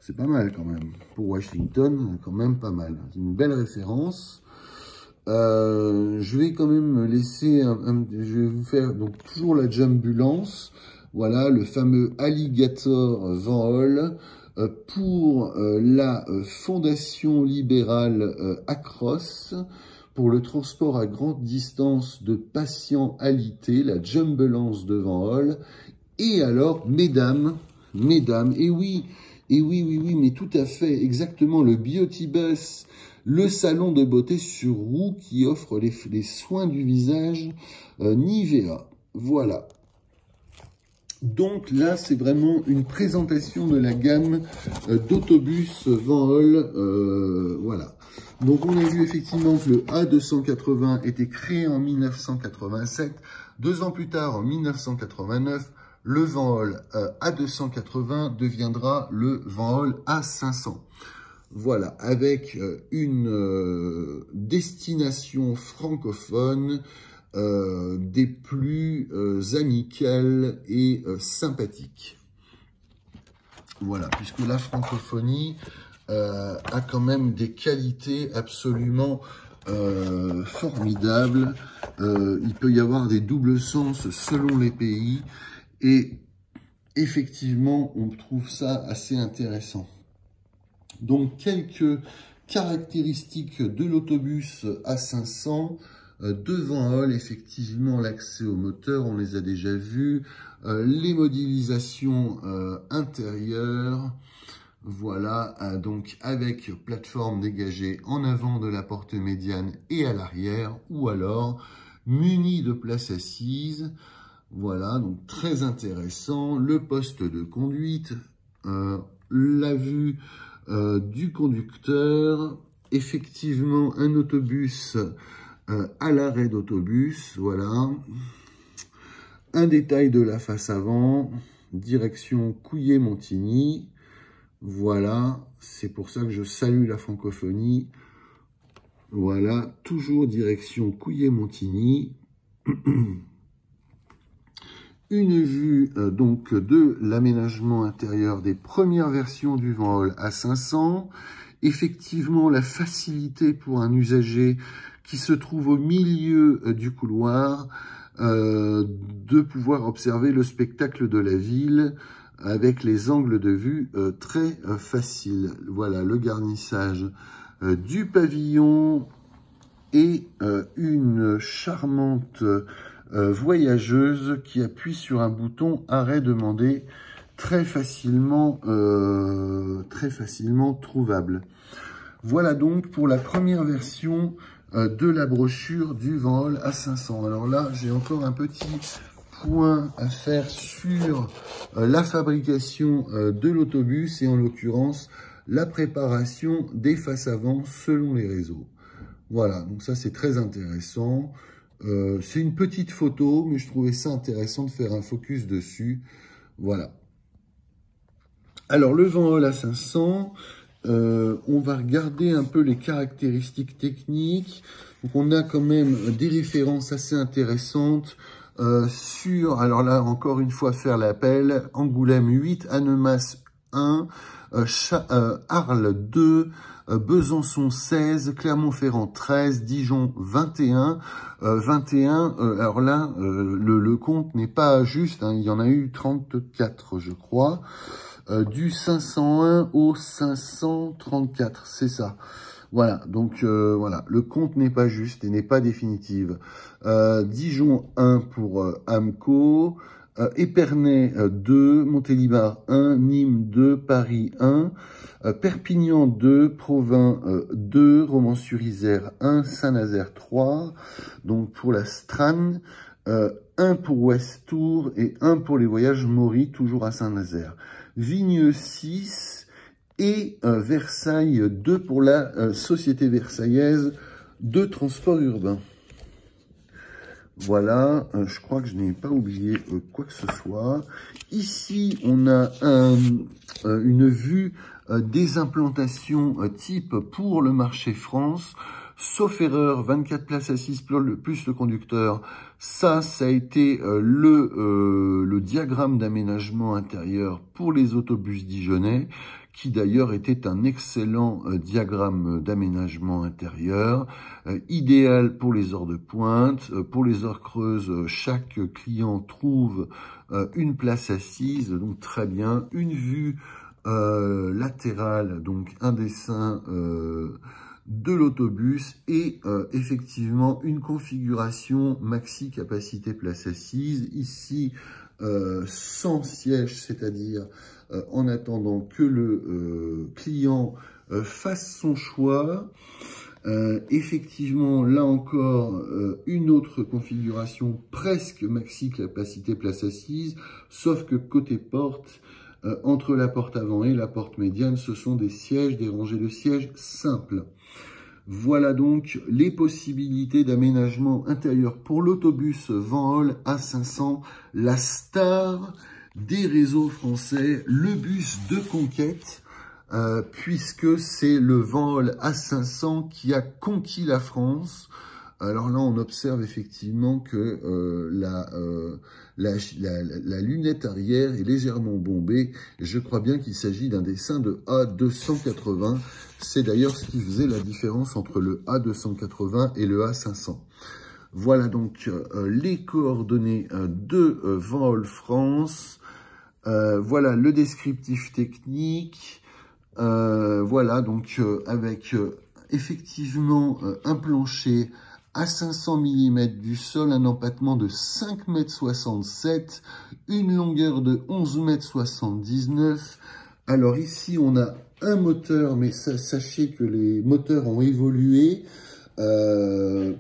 [SPEAKER 1] C'est pas mal quand même. Pour Washington, quand même pas mal. C'est une belle référence. Je vais quand même laisser, je vais vous faire donc toujours la Jumbulance. Voilà, le fameux Alligator Van Holl pour la Fondation libérale Acros, pour le transport à grande distance de patients alités, la Jumbulance de Van Holl. Et alors, mesdames, et oui, mais tout à fait, exactement, le Beauty Bus, le salon de beauté sur roue qui offre les soins du visage Nivea. Voilà. Donc là, c'est vraiment une présentation de la gamme d'autobus Van Holl. Voilà. Donc on a vu effectivement que le A280 était créé en 1987. 2 ans plus tard, en 1989, le Van Holl A280 deviendra le Van Holl A500. Voilà, avec une destination francophone des plus amicales et sympathiques. Voilà, puisque la francophonie a quand même des qualités absolument formidables. Il peut y avoir des doubles sens selon les pays et effectivement, on trouve ça assez intéressant. Donc, quelques caractéristiques de l'autobus A500. De Van Holl, effectivement, l'accès au moteur, on les a déjà vus. Les modélisations intérieures, voilà, donc avec plateforme dégagée en avant de la porte médiane et à l'arrière, ou alors muni de place assise. Voilà, donc très intéressant. Le poste de conduite, la vue du conducteur, effectivement un autobus à l'arrêt d'autobus, voilà. Un détail de la face avant, direction Couillet-Montigny, voilà, c'est pour ça que je salue la francophonie. Voilà, toujours direction Couillet-Montigny. Une vue donc de l'aménagement intérieur des premières versions du Van Holl A500. Effectivement, la facilité pour un usager qui se trouve au milieu du couloir de pouvoir observer le spectacle de la ville avec les angles de vue très faciles. Voilà, le garnissage du pavillon et une charmante voyageuse qui appuie sur un bouton arrêt demandé très facilement trouvable. Voilà donc pour la première version de la brochure du Van Holl A500. Alors là, j'ai encore un petit point à faire sur la fabrication de l'autobus et en l'occurrence la préparation des faces avant selon les réseaux. Voilà, donc ça c'est très intéressant. C'est une petite photo, mais je trouvais ça intéressant de faire un focus dessus. Voilà. Alors, le Van Holl A500, on va regarder un peu les caractéristiques techniques. Donc, on a quand même des références assez intéressantes sur, alors là, encore une fois, faire l'appel, Angoulême 8, Annemasse 1, Arles 2, Besançon 16, Clermont-Ferrand 13, Dijon 21. 21, alors là, le compte n'est pas juste, hein, il y en a eu 34, je crois. Du 501 au 534, c'est ça. Voilà, donc voilà, le compte n'est pas juste et n'est pas définitif. Dijon 1 pour Amco, Épernay 2, Montélimar 1, Nîmes 2, Paris 1, Perpignan 2, Provins 2, Romans-sur-Isère 1, Saint-Nazaire 3, donc pour la Strane, 1 pour Ouest-Tours et 1 pour les voyages Maury, toujours à Saint-Nazaire. Vigneux 6 et Versailles 2 pour la Société Versaillaise de transport urbain. Voilà, je crois que je n'ai pas oublié quoi que ce soit. Ici, on a une vue des implantations type pour le marché France. Sauf erreur, 24 places assises plus le conducteur. Ça a été le diagramme d'aménagement intérieur pour les autobus dijonnais qui d'ailleurs était un excellent diagramme d'aménagement intérieur, idéal pour les heures de pointe. Pour les heures creuses, chaque client trouve une place assise, donc très bien, une vue latérale, donc un dessin de l'autobus et effectivement une configuration maxi capacité place assise, ici sans siège, c'est-à-dire en attendant que le client fasse son choix. Effectivement, là encore, une autre configuration presque maxi capacité place assise, sauf que côté porte, entre la porte avant et la porte médiane, ce sont des sièges, des rangées de sièges simples. Voilà donc les possibilités d'aménagement intérieur pour l'autobus Van-Hool A500, la star des réseaux français, le bus de conquête, puisque c'est le Van-Hool A500 qui a conquis la France. Alors là, on observe effectivement que la lunette arrière est légèrement bombée. Je crois bien qu'il s'agit d'un dessin de A280. C'est d'ailleurs ce qui faisait la différence entre le A280 et le A500. Voilà donc les coordonnées de Van-Hool France. Voilà le descriptif technique. Voilà donc avec effectivement un plancher à 500 mm du sol, un empattement de 5,67 m, une longueur de 11,79 m. Alors ici, on a un moteur, mais sachez que les moteurs ont évolué,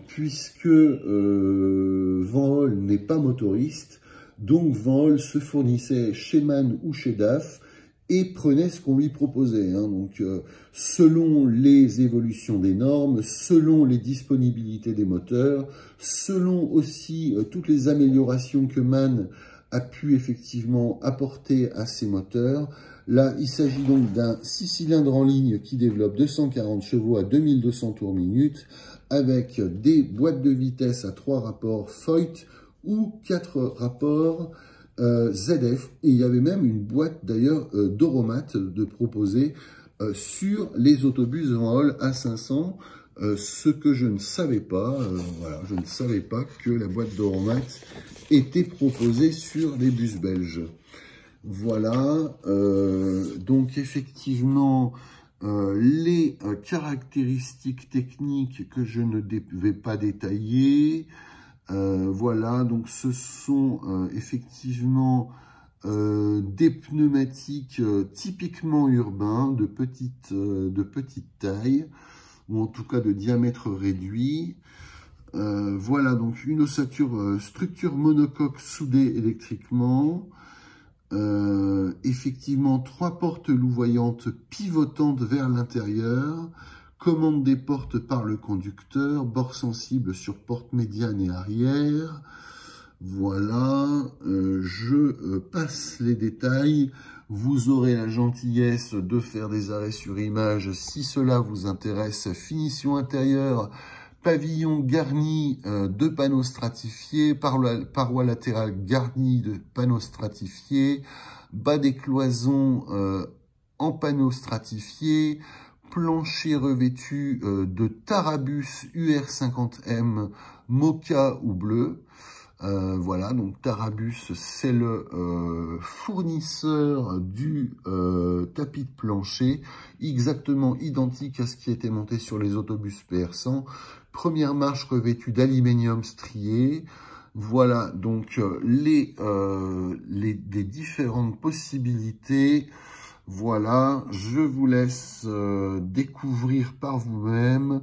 [SPEAKER 1] puisque Van-Hool n'est pas motoriste. Donc Van-Hool se fournissait chez MAN ou chez DAF et prenait ce qu'on lui proposait. Donc, selon les évolutions des normes, selon les disponibilités des moteurs, selon aussi toutes les améliorations que MAN a pu effectivement apporter à ces moteurs. Là, il s'agit donc d'un 6 cylindres en ligne qui développe 240 chevaux à 2200 tours minute, avec des boîtes de vitesse à 3 rapports Foyt ou 4 rapports ZF, et il y avait même une boîte d'ailleurs d'Oromat de proposer sur les autobus Van-Hool A500, ce que je ne savais pas. Voilà, je ne savais pas que la boîte d'Oromat était proposée sur les bus belges. Voilà, donc effectivement, les caractéristiques techniques que je ne vais pas détailler. Voilà, donc ce sont effectivement des pneumatiques typiquement urbains de petite taille, ou en tout cas de diamètre réduit. Voilà donc une ossature structure monocoque soudée électriquement. Effectivement 3 portes louvoyantes pivotantes vers l'intérieur. Commande des portes par le conducteur, bord sensible sur porte médiane et arrière. Voilà, je passe les détails. Vous aurez la gentillesse de faire des arrêts sur image si cela vous intéresse. Finition intérieure, pavillon garni de panneaux stratifiés, paroi latérale garnie de panneaux stratifiés, bas des cloisons en panneaux stratifiés, plancher revêtu de Tarabus UR50M Mocha ou bleu. Voilà, donc Tarabus, c'est le fournisseur du tapis de plancher, exactement identique à ce qui était monté sur les autobus PR100. Première marche revêtue d'aluminium strié. Voilà donc les différentes possibilités. Voilà, je vous laisse découvrir par vous-même.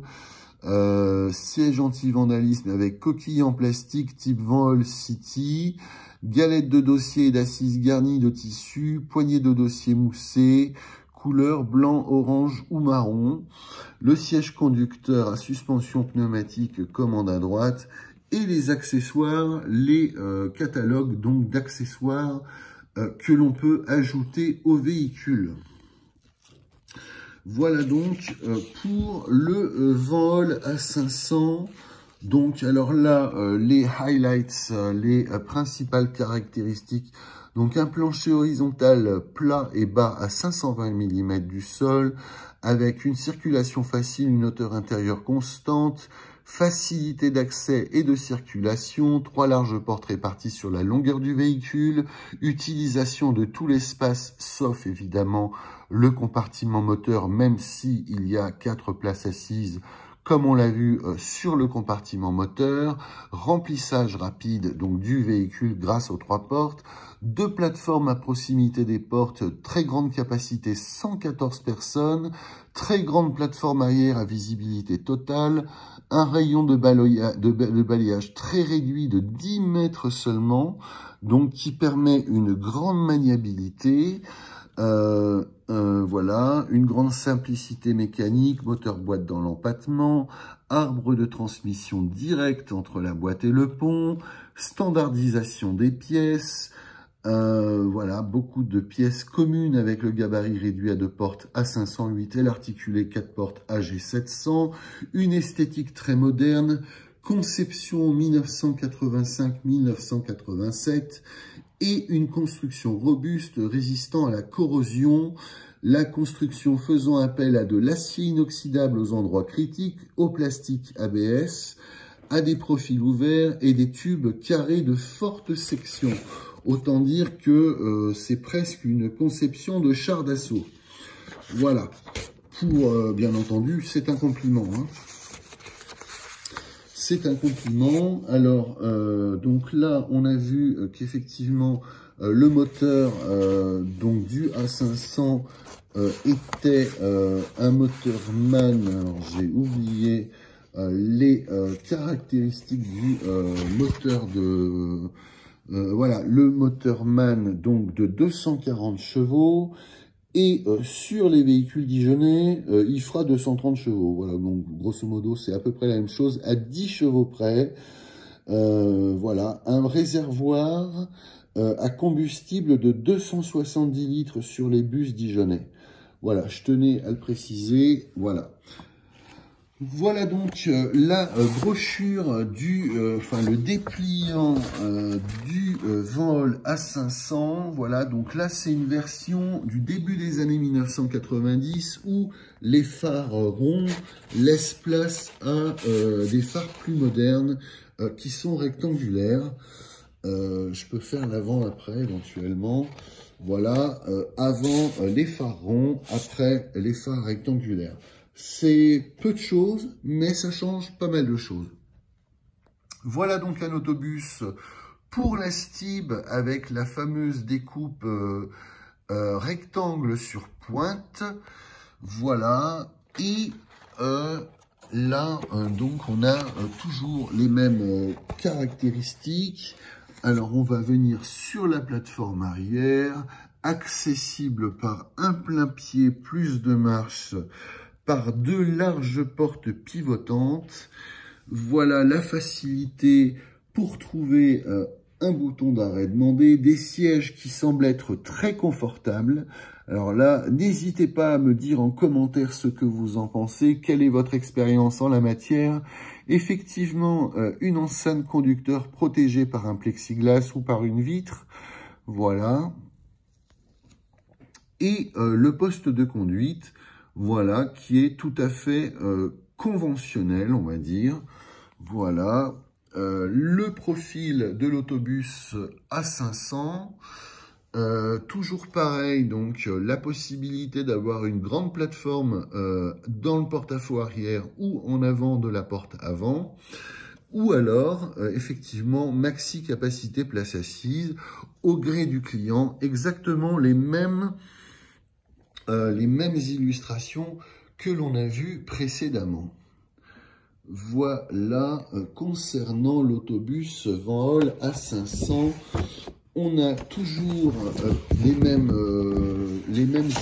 [SPEAKER 1] Siège anti-vandalisme avec coquille en plastique type Van-Hool City, galette de dossier et d'assises garnie de tissu, poignée de dossier moussée, couleur blanc, orange ou marron. Le siège conducteur à suspension pneumatique commande à droite et les accessoires, les catalogues donc d'accessoires que l'on peut ajouter au véhicule. Voilà donc pour le Van-Hool A500. Donc, alors là, les highlights, les principales caractéristiques. Donc, un plancher horizontal plat et bas à 520 mm du sol, avec une circulation facile, une hauteur intérieure constante, facilité d'accès et de circulation, 3 larges portes réparties sur la longueur du véhicule, utilisation de tout l'espace, sauf évidemment le compartiment moteur, même si il y a 4 places assises, comme on l'a vu sur le compartiment moteur, remplissage rapide donc du véhicule grâce aux 3 portes, 2 plateformes à proximité des portes, très grande capacité, 114 personnes, très grande plateforme arrière à visibilité totale, un rayon de balayage très réduit de 10 mètres seulement, donc qui permet une grande maniabilité. Voilà, une grande simplicité mécanique, moteur boîte dans l'empattement, arbre de transmission direct entre la boîte et le pont, standardisation des pièces, voilà, beaucoup de pièces communes avec le gabarit réduit à 2 portes A508 et l'articulé 4 portes AG700, une esthétique très moderne, conception 1985-1987, et une construction robuste résistant à la corrosion, la construction faisant appel à de l'acier inoxydable aux endroits critiques, au plastique ABS, à des profils ouverts et des tubes carrés de forte section. Autant dire que c'est presque une conception de char d'assaut. Voilà. Pour, bien entendu, c'est un compliment, hein. C'est un compliment. Alors, donc là, on a vu qu'effectivement, le moteur donc du A500 était un moteur MAN. Alors, j'ai oublié les caractéristiques du moteur de... voilà, le moteur MAN donc de 240 chevaux. Et sur les véhicules dijonnais, il fera 230 chevaux. Voilà, donc grosso modo, c'est à peu près la même chose, à 10 chevaux près. Voilà, un réservoir à combustible de 270 litres sur les bus dijonnais. Voilà, je tenais à le préciser, voilà. Voilà donc la brochure du, le dépliant du Vanholle A500. Voilà, donc là c'est une version du début des années 1990 où les phares ronds laissent place à des phares plus modernes qui sont rectangulaires. Je peux faire l'avant-après éventuellement. Voilà, avant les phares ronds, après les phares rectangulaires. C'est peu de choses, mais ça change pas mal de choses. Voilà donc un autobus pour la Stib avec la fameuse découpe rectangle sur pointe. Voilà. Et là, donc, on a toujours les mêmes caractéristiques. Alors, on va venir sur la plateforme arrière, accessible par un plein pied plus de marches, par 2 larges portes pivotantes. Voilà la facilité pour trouver un bouton d'arrêt demandé, des sièges qui semblent être très confortables. Alors là, n'hésitez pas à me dire en commentaire ce que vous en pensez, quelle est votre expérience en la matière. Effectivement, une enceinte conducteur protégée par un plexiglas ou par une vitre. Voilà. Et le poste de conduite, voilà, qui est tout à fait conventionnel, on va dire. Voilà, le profil de l'autobus A500. Toujours pareil, donc la possibilité d'avoir une grande plateforme dans le porte-à-faux arrière ou en avant de la porte avant. Ou alors, effectivement, maxi capacité place assise, au gré du client, exactement les mêmes illustrations que l'on a vues précédemment. Voilà, concernant l'autobus Vanholle A500, on a toujours les mêmes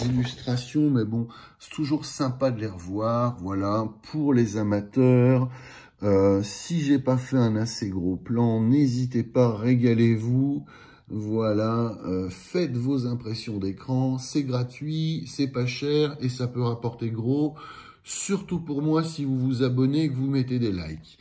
[SPEAKER 1] illustrations, mais bon, c'est toujours sympa de les revoir. Voilà, pour les amateurs, si j'ai pas fait un assez gros plan, n'hésitez pas, régalez-vous. Voilà, faites vos impressions d'écran, c'est gratuit, c'est pas cher et ça peut rapporter gros, surtout pour moi si vous vous abonnez et que vous mettez des likes.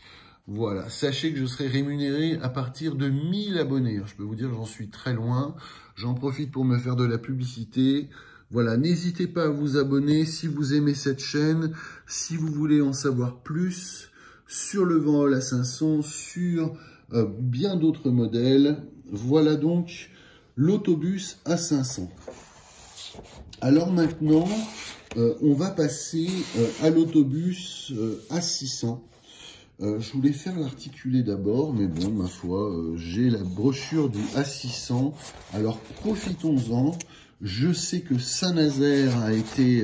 [SPEAKER 1] Voilà, sachez que je serai rémunéré à partir de 1000 abonnés. Je peux vous dire, j'en suis très loin. J'en profite pour me faire de la publicité. Voilà, n'hésitez pas à vous abonner si vous aimez cette chaîne, si vous voulez en savoir plus sur le Van Hool A500, sur bien d'autres modèles. Voilà donc l'autobus A500. Alors maintenant, on va passer à l'autobus A600. Je voulais faire l'articulé d'abord, mais bon, ma foi, j'ai la brochure du A600, alors profitons-en. Je sais que Saint-Nazaire a été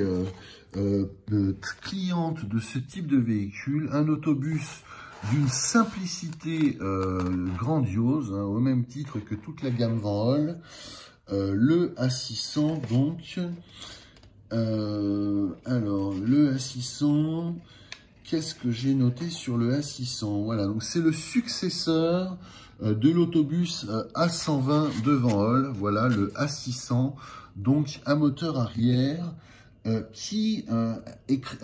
[SPEAKER 1] cliente de ce type de véhicule, un autobus d'une simplicité grandiose, hein, au même titre que toute la gamme Van Hool, le A600 donc. Alors, le A600... Qu'est-ce que j'ai noté sur le A600? Voilà, donc c'est le successeur de l'autobus A120 de Van Hool. Voilà, le A600, donc à moteur arrière, qui a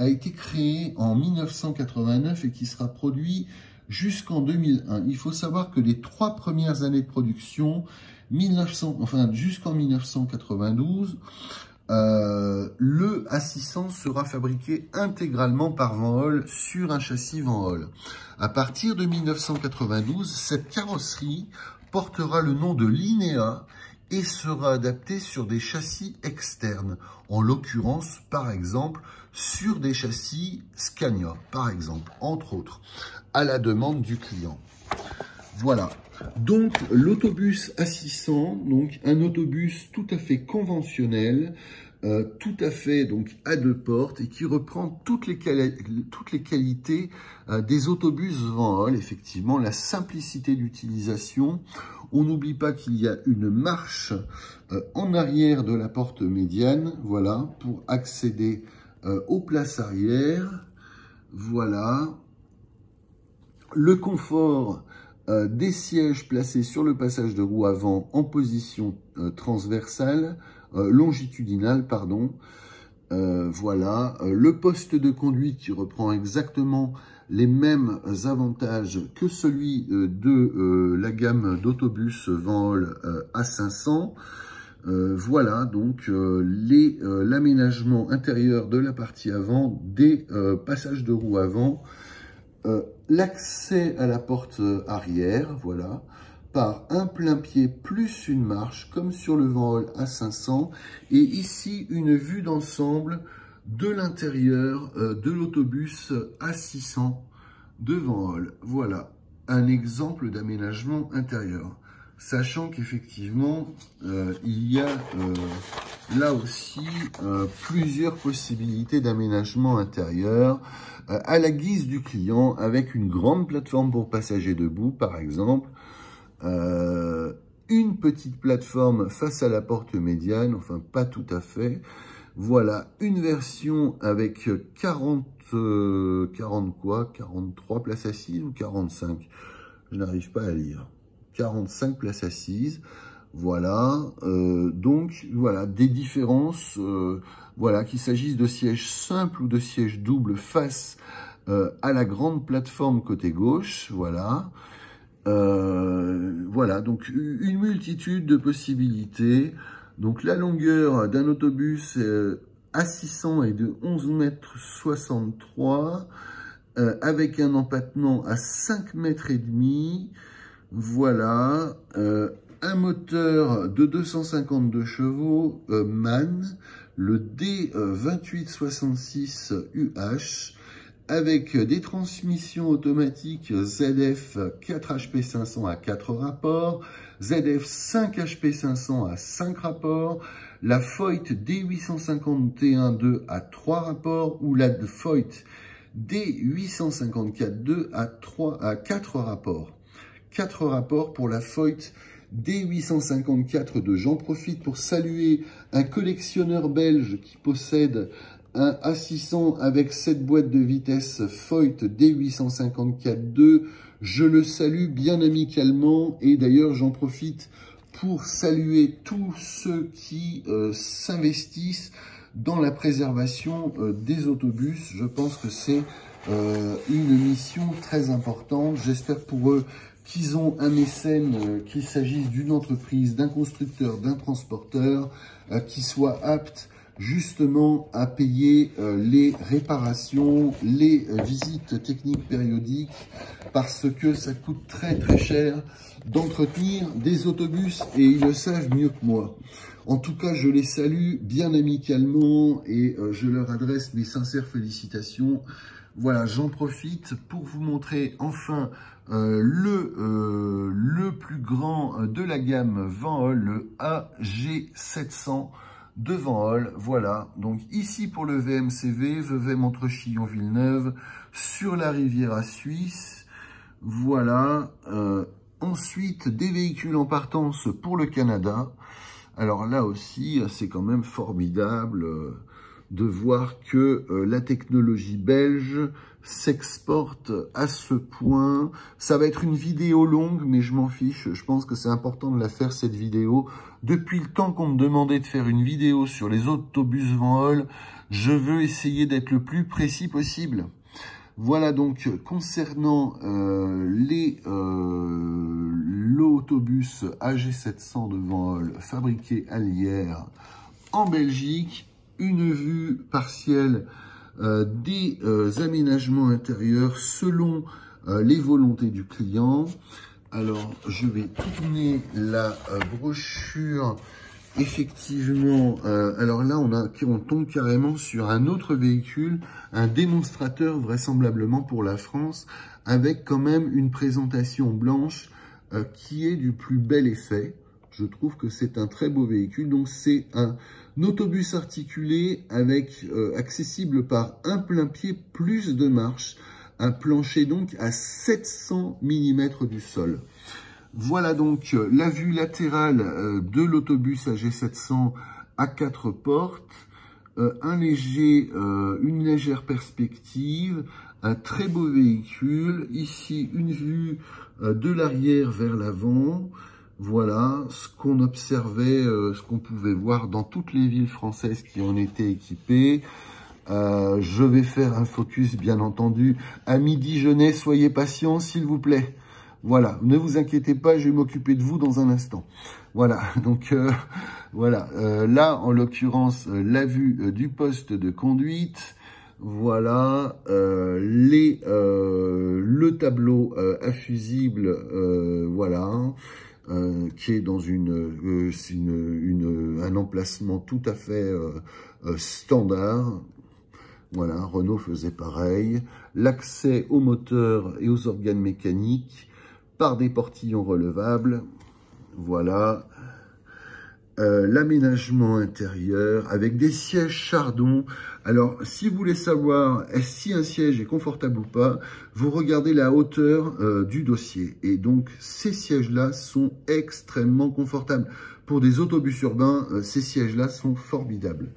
[SPEAKER 1] été créé en 1989 et qui sera produit jusqu'en 2001. Il faut savoir que les 3 premières années de production, jusqu'en 1992, le A600 sera fabriqué intégralement par Van Hool sur un châssis Van Hool. À partir de 1992, cette carrosserie portera le nom de Linea et sera adaptée sur des châssis externes, en l'occurrence, par exemple, sur des châssis Scania, par exemple, entre autres, à la demande du client. Voilà, donc l'autobus A600, donc un autobus tout à fait conventionnel, tout à fait donc à 2 portes et qui reprend toutes les qualités des autobus Van Hool. Effectivement, la simplicité d'utilisation. On n'oublie pas qu'il y a une marche en arrière de la porte médiane, voilà, pour accéder aux places arrière. Voilà, le confort des sièges placés sur le passage de roue avant en position transversale, longitudinale, pardon. Voilà, le poste de conduite qui reprend exactement les mêmes avantages que celui de la gamme d'autobus Van Hool A500. Voilà donc l'aménagement intérieur de la partie avant des passages de roue avant. L'accès à la porte arrière, voilà, par un plein-pied plus une marche, comme sur le Van Hool A500, et ici une vue d'ensemble de l'intérieur de l'autobus A600 de Van Hool. Voilà, un exemple d'aménagement intérieur. Sachant qu'effectivement, il y a là aussi plusieurs possibilités d'aménagement intérieur à la guise du client, avec une grande plateforme pour passagers debout, par exemple, une petite plateforme face à la porte médiane, enfin pas tout à fait. Voilà, une version avec 43 places assises ou 45, je n'arrive pas à lire. 45 places assises, voilà, donc voilà, des différences, voilà, qu'il s'agisse de sièges simples ou de sièges doubles face à la grande plateforme côté gauche, voilà, voilà, donc une multitude de possibilités. Donc la longueur d'un autobus A600 est de 11,63 m, avec un empattement à 5,5 m. Voilà, un moteur de 252 chevaux MAN, le D2866UH, avec des transmissions automatiques ZF 4HP500 à 4 rapports, ZF 5HP500 à 5 rapports, la Foyt D851-2 à 3 rapports, ou la Foyt D854-2 à 4 rapports. 4 rapports pour la Foyt D854-2. J'en profite pour saluer un collectionneur belge qui possède un A600 avec cette boîte de vitesse Foyt D854-2. Je le salue bien amicalement, et d'ailleurs j'en profite pour saluer tous ceux qui s'investissent dans la préservation des autobus. Je pense que c'est une mission très importante. J'espère pour eux qu'ils ont un mécène, qu'il s'agisse d'une entreprise, d'un constructeur, d'un transporteur, qui soit apte justement à payer les réparations, les visites techniques périodiques, parce que ça coûte très très cher d'entretenir des autobus et ils le savent mieux que moi. En tout cas, je les salue bien amicalement et je leur adresse mes sincères félicitations. Voilà, j'en profite pour vous montrer enfin le plus grand de la gamme Van Hool, le AG700 de Van Hool. Voilà, donc ici pour le VMCV, Vevey entre Chillon-Villeneuve, sur la Riviera suisse. Voilà, ensuite des véhicules en partance pour le Canada. Alors là aussi, c'est quand même formidable de voir que la technologie belge s'exporte à ce point. Ça va être une vidéo longue, mais je m'en fiche. Je pense que c'est important de la faire, cette vidéo. Depuis le temps qu'on me demandait de faire une vidéo sur les autobus Van Hool, je veux essayer d'être le plus précis possible. Voilà donc concernant l'autobus AG700 de Van Hool fabriqué à Lierre en Belgique. Une vue partielle des aménagements intérieurs selon les volontés du client. Alors, je vais tourner la brochure. Effectivement, alors là, on tombe carrément sur un autre véhicule, un démonstrateur vraisemblablement pour la France, avec quand même une présentation blanche qui est du plus bel effet. Je trouve que c'est un très beau véhicule. Donc, c'est un autobus articulé avec accessible par un plein-pied plus de marche, un plancher donc à 700 mm du sol. Voilà donc la vue latérale de l'autobus AG700 à 4 portes, une légère perspective, un très beau véhicule. Ici, une vue de l'arrière vers l'avant. Voilà ce qu'on observait, ce qu'on pouvait voir dans toutes les villes françaises qui en étaient équipées. Je vais faire un focus, bien entendu. Amis dijonnais, soyez patients, s'il vous plaît. Voilà, ne vous inquiétez pas, je vais m'occuper de vous dans un instant. Voilà, donc voilà. Là, en l'occurrence, la vue du poste de conduite. Voilà, le tableau à fusible, voilà, qui est dans un emplacement tout à fait standard. Voilà, Renault faisait pareil. L'accès au moteur et aux organes mécaniques par des portillons relevables. Voilà. L'aménagement intérieur avec des sièges Chardon. Alors, si vous voulez savoir si un siège est confortable ou pas, vous regardez la hauteur du dossier. Et donc, ces sièges-là sont extrêmement confortables. Pour des autobus urbains, ces sièges-là sont formidables.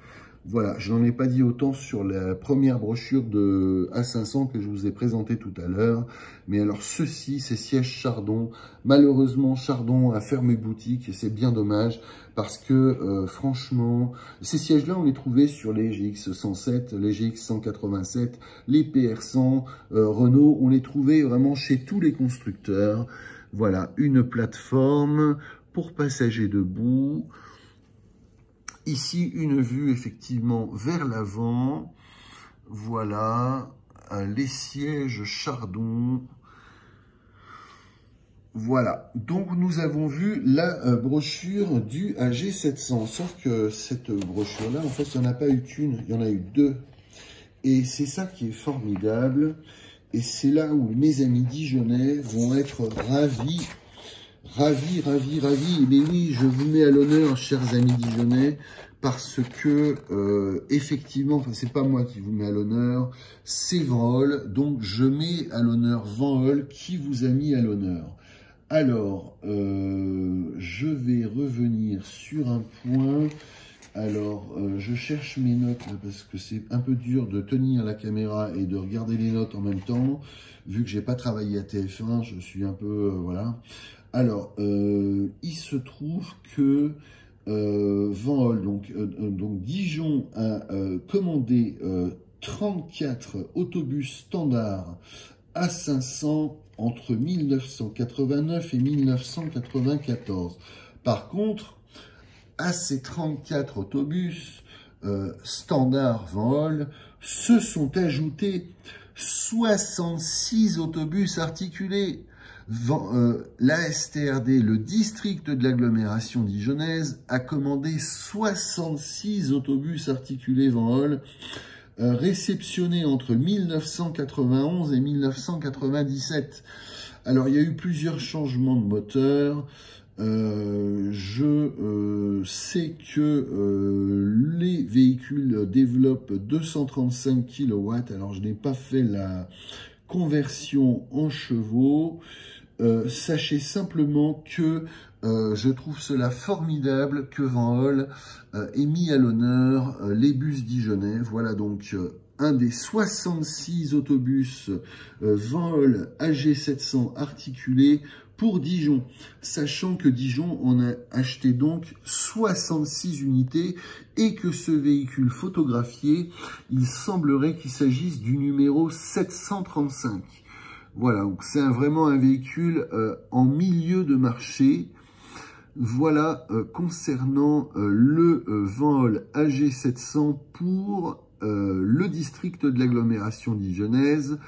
[SPEAKER 1] Voilà, je n'en ai pas dit autant sur la première brochure de A500 que je vous ai présentée tout à l'heure. Mais alors ceux-ci, ces sièges Chardon, malheureusement Chardon a fermé boutique et c'est bien dommage parce que franchement, ces sièges-là, on les trouvait sur les GX107, les GX187, les PR100, Renault, on les trouvait vraiment chez tous les constructeurs. Voilà, une plateforme pour passagers debout. Ici, une vue effectivement vers l'avant. Voilà, les sièges Chardon. Voilà, donc nous avons vu la brochure du AG700. Sauf que cette brochure-là, en fait, il n'y en a pas eu qu'une, il y en a eu deux. Et c'est ça qui est formidable. Et c'est là où mes amis dijonnais vont être ravis. Ravi. Mais oui, je vous mets à l'honneur, chers amis dijonnais, parce que, effectivement, enfin, c'est pas moi qui vous mets à l'honneur, c'est Van Hool. Donc, je mets à l'honneur Van Hool qui vous a mis à l'honneur. Alors, je vais revenir sur un point. Alors, je cherche mes notes, là, parce que c'est un peu dur de tenir la caméra et de regarder les notes en même temps. Vu que j'ai pas travaillé à TF1, je suis un peu, voilà. Alors, il se trouve que Van Hool, donc Dijon a commandé 34 autobus standards A500 entre 1989 et 1994. Par contre, à ces 34 autobus standards Van-Holl se sont ajoutés 66 autobus articulés. La STRD, le district de l'agglomération dijonnaise, a commandé 66 autobus articulés Van-Holl réceptionnés entre 1991 et 1997. Alors, il y a eu plusieurs changements de moteur. Je sais que les véhicules développent 235 kW. Alors, je n'ai pas fait la conversion en chevaux. Sachez simplement que je trouve cela formidable que Van-Holl ait mis à l'honneur les bus dijonnais. Voilà donc un des 66 autobus Van-Holl AG700 articulés pour Dijon, sachant que Dijon en a acheté donc 66 unités et que ce véhicule photographié, il semblerait qu'il s'agisse du numéro 735. Voilà, donc c'est vraiment un véhicule en milieu de marché. Voilà concernant le Van-Holl AG700 pour le district de l'agglomération dijonnaise,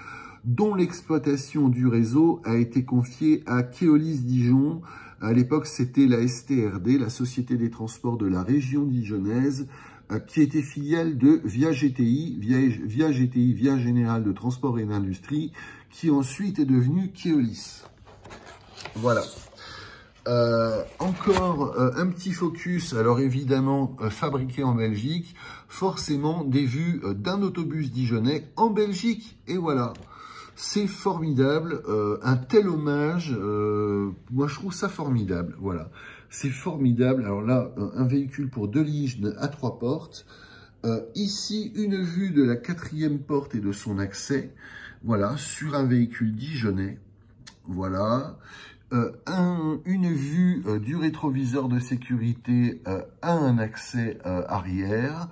[SPEAKER 1] dont l'exploitation du réseau a été confiée à Keolis Dijon. À l'époque, c'était la STRD, la Société des Transports de la région dijonnaise, qui était filiale de Via GTI, Via Générale de Transport et d'Industrie, qui ensuite est devenue Keolis. Voilà. Encore un petit focus, alors évidemment fabriqué en Belgique, forcément des vues d'un autobus dijonnais en Belgique, et voilà. C'est formidable, un tel hommage, moi je trouve ça formidable, voilà. C'est formidable, alors là, un véhicule pour Deligne à 3 portes. Ici, une vue de la 4e porte et de son accès, voilà, sur un véhicule dijonnais, voilà. Une vue du rétroviseur de sécurité à un accès arrière.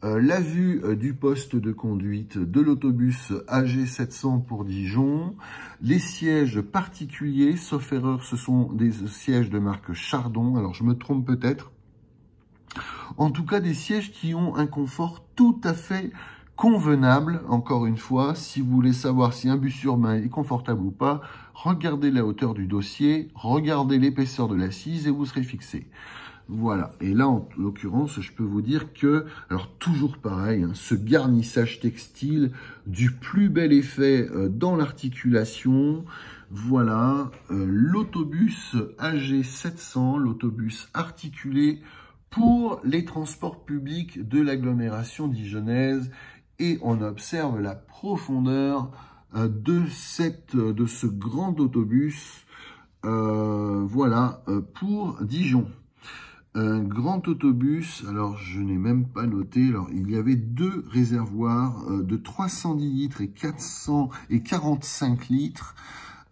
[SPEAKER 1] La vue du poste de conduite de l'autobus AG700 pour Dijon, les sièges particuliers, sauf erreur, ce sont des sièges de marque Chardon, alors je me trompe peut-être. En tout cas, des sièges qui ont un confort tout à fait convenable. Encore une fois, si vous voulez savoir si un bus urbain est confortable ou pas, regardez la hauteur du dossier, regardez l'épaisseur de l'assise et vous serez fixé. Voilà, et là, en l'occurrence, je peux vous dire que, alors toujours pareil, hein, ce garnissage textile du plus bel effet dans l'articulation, voilà, l'autobus AG700, l'autobus articulé pour les transports publics de l'agglomération dijonnaise, et on observe la profondeur de ce grand autobus, voilà, pour Dijon. Un grand autobus, alors je n'ai même pas noté, alors il y avait 2 réservoirs de 310 litres et 445 litres,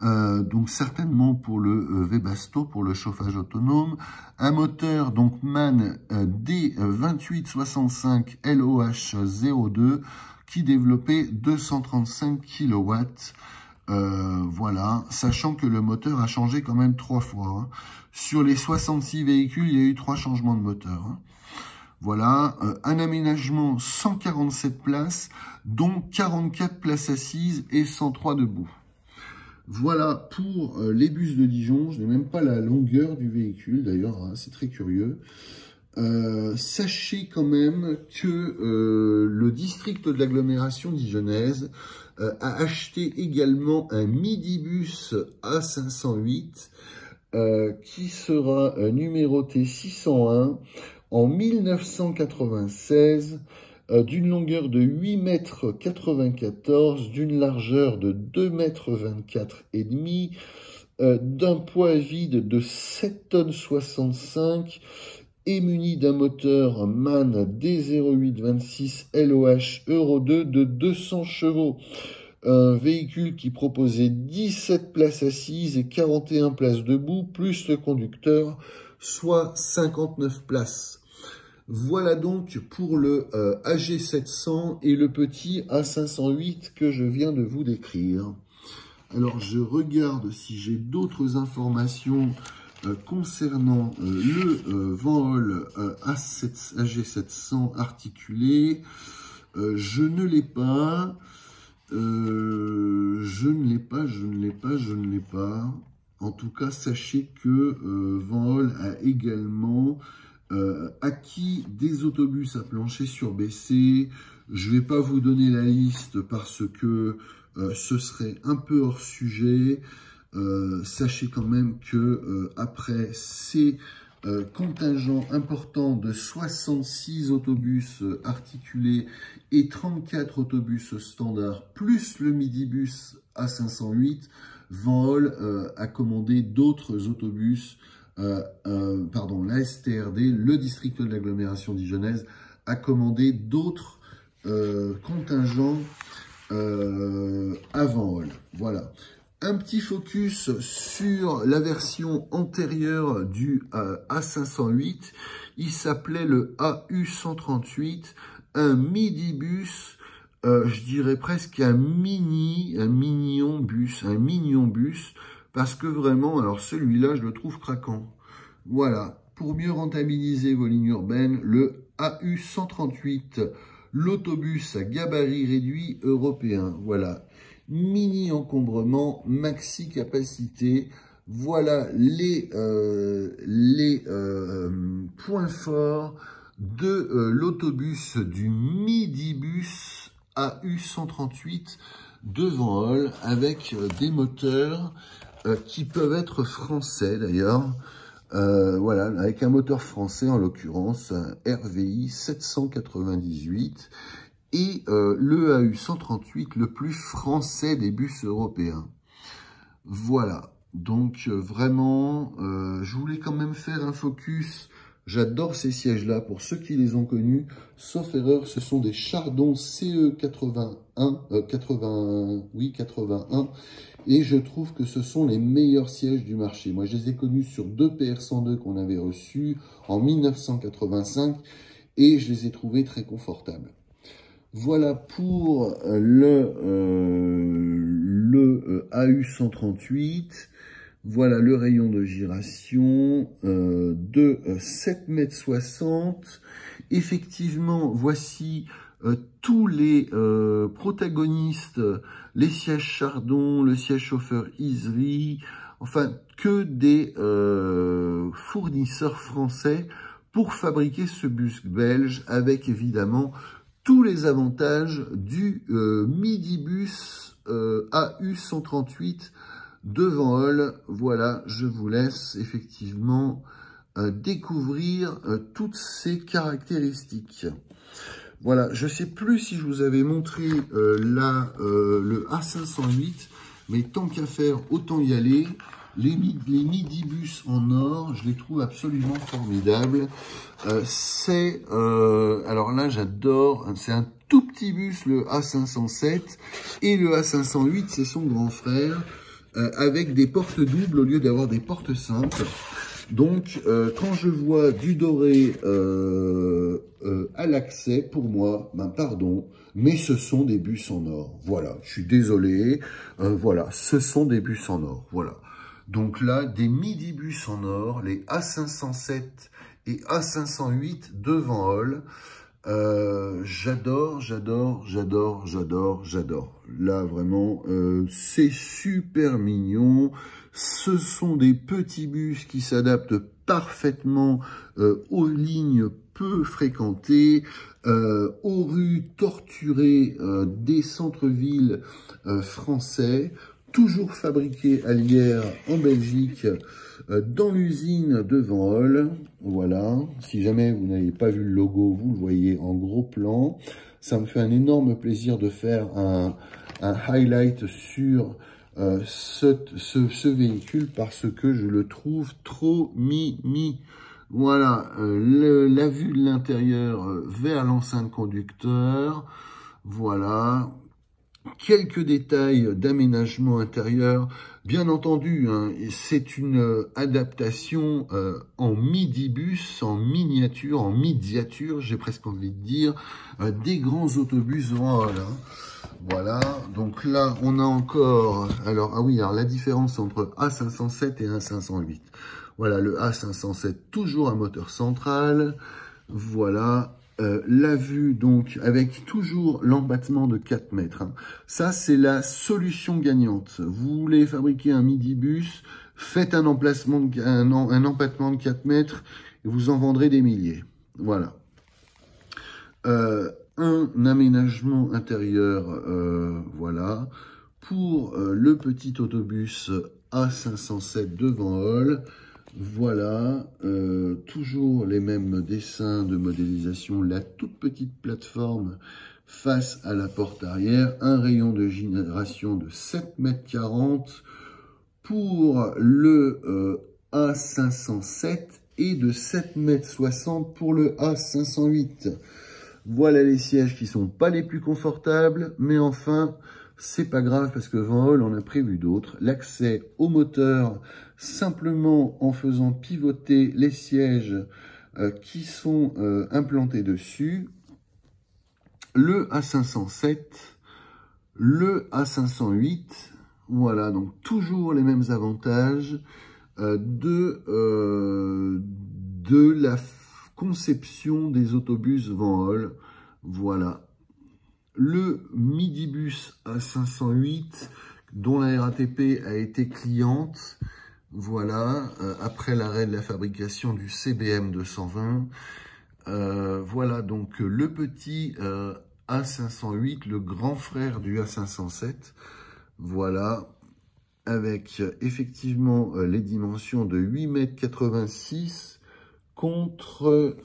[SPEAKER 1] donc certainement pour le Webasto, pour le chauffage autonome, un moteur donc MAN D2865 LOH02 qui développait 235 kW. Voilà, sachant que le moteur a changé quand même 3 fois. Hein. Sur les 66 véhicules, il y a eu 3 changements de moteur. Hein. Voilà, un aménagement 147 places, dont 44 places assises et 103 debout. Voilà pour les bus de Dijon. Je n'ai même pas la longueur du véhicule, d'ailleurs, hein, c'est très curieux. Sachez quand même que le district de l'agglomération dijonnaise a acheté également un midibus A508 qui sera numéroté 601 en 1996, d'une longueur de 8,94 m, d'une largeur de 2,24 m et demi, d'un poids vide de 7,65 tonnes, est muni d'un moteur MAN D0826 LOH Euro 2 de 200 chevaux. Un véhicule qui proposait 17 places assises et 41 places debout, plus le conducteur, soit 59 places. Voilà donc pour le AG700 et le petit A508 que je viens de vous décrire. Alors, je regarde si j'ai d'autres informations concernant le Van-Hool AG700 articulé. Je ne l'ai pas. Je ne l'ai pas. En tout cas, sachez que Van-Hool a également acquis des autobus à plancher surbaissé. Je ne vais pas vous donner la liste parce que ce serait un peu hors sujet. Sachez quand même que après ces contingent important de 66 autobus articulés et 34 autobus standards, plus le midibus A508, Van-Hool a commandé d'autres autobus, la STRD, le district de l'agglomération dijonnaise, a commandé d'autres contingents à Van-Hool. Voilà. Un petit focus sur la version antérieure du A508. Il s'appelait le AU138, un midibus, je dirais presque un mignon bus, parce que vraiment, alors celui-là, je le trouve craquant. Voilà, pour mieux rentabiliser vos lignes urbaines, le AU138, l'autobus à gabarit réduit européen. Voilà. Mini encombrement, maxi capacité. Voilà les points forts de l'autobus du midibus AU138 de Van-Hool avec des moteurs qui peuvent être français d'ailleurs. Voilà, avec un moteur français en l'occurrence, un RVI 798. Et le AU138, le plus français des bus européens. Voilà, donc vraiment, je voulais quand même faire un focus. J'adore ces sièges-là, pour ceux qui les ont connus. Sauf erreur, ce sont des Chardon CE81, 81, et je trouve que ce sont les meilleurs sièges du marché. Moi, je les ai connus sur deux PR102 qu'on avait reçus en 1985, et je les ai trouvés très confortables. Voilà pour le AU138. Voilà le rayon de giration de 7,60 m. Effectivement, voici tous les protagonistes, les sièges Chardon, le siège chauffeur Isry, enfin que des fournisseurs français pour fabriquer ce bus belge avec évidemment tous les avantages du midibus AU138 de Van-Hool. Voilà, je vous laisse effectivement découvrir toutes ces caractéristiques. Voilà, je ne sais plus si je vous avais montré le A508, mais tant qu'à faire, autant y aller. Les midibus en or, je les trouve absolument formidables. Alors là, j'adore, c'est un tout petit bus, le A507, et le A508, c'est son grand frère, avec des portes doubles au lieu d'avoir des portes simples. Donc, quand je vois du doré à l'accès, pour moi, ben pardon, mais ce sont des bus en or. Voilà, je suis désolé, voilà, ce sont des bus en or, voilà. Donc là, des midibus en or, les A507 et A508 de Van-Hool. J'adore. Là, vraiment, c'est super mignon. Ce sont des petits bus qui s'adaptent parfaitement aux lignes peu fréquentées, aux rues torturées des centres-villes français. Toujours fabriqué à Lierre, en Belgique, dans l'usine de Van-Hool. Voilà, si jamais vous n'avez pas vu le logo, vous le voyez en gros plan. Ça me fait un énorme plaisir de faire un highlight sur ce véhicule parce que je le trouve trop mimi. Voilà, la vue de l'intérieur vers l'enceinte conducteur. Voilà. Quelques détails d'aménagement intérieur, bien entendu, hein, c'est une adaptation en midibus, en miniature, en médiature, j'ai presque envie de dire, des grands autobus. Voilà, voilà. Donc là, on a encore, alors ah oui, alors la différence entre A507 et A508. Voilà, le A507 toujours un moteur central. Voilà. La vue, donc, avec toujours l'empattement de 4 mètres. Hein. Ça, c'est la solution gagnante. Vous voulez fabriquer un midibus, faites un empattement de 4 mètres, et vous en vendrez des milliers. Voilà. Un aménagement intérieur, voilà. Pour le petit autobus A507 de Van Holl. Voilà, toujours les mêmes dessins de modélisation, la toute petite plateforme face à la porte arrière, un rayon de génération de 7,40 m pour le A507 et de 7,60 m pour le A508. Voilà les sièges qui sont pas les plus confortables, mais enfin, c'est pas grave parce que Van Holl en a prévu d'autres. L'accès au moteur simplement en faisant pivoter les sièges qui sont implantés dessus. Le A507, le A508, voilà, donc toujours les mêmes avantages de la conception des autobus Van Holl. Voilà. Le midibus A508, dont la RATP a été cliente, voilà, après l'arrêt de la fabrication du CBM 220. Voilà donc le petit A508, le grand frère du A507. Voilà, avec effectivement les dimensions de 8,86 m contre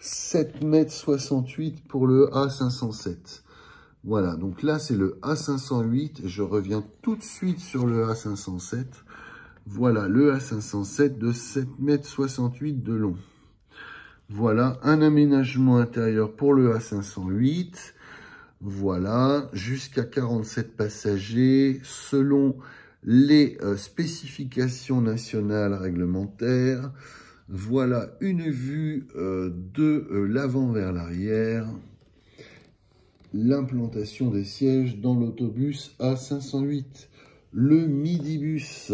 [SPEAKER 1] 7,68 m pour le A507. Voilà, donc là c'est le A508. Je reviens tout de suite sur le A507. Voilà, le A507 de 7,68 m de long. Voilà, un aménagement intérieur pour le A508. Voilà, jusqu'à 47 passagers, selon les spécifications nationales réglementaires. Voilà une vue de l'avant vers l'arrière. L'implantation des sièges dans l'autobus A508. Le midibus.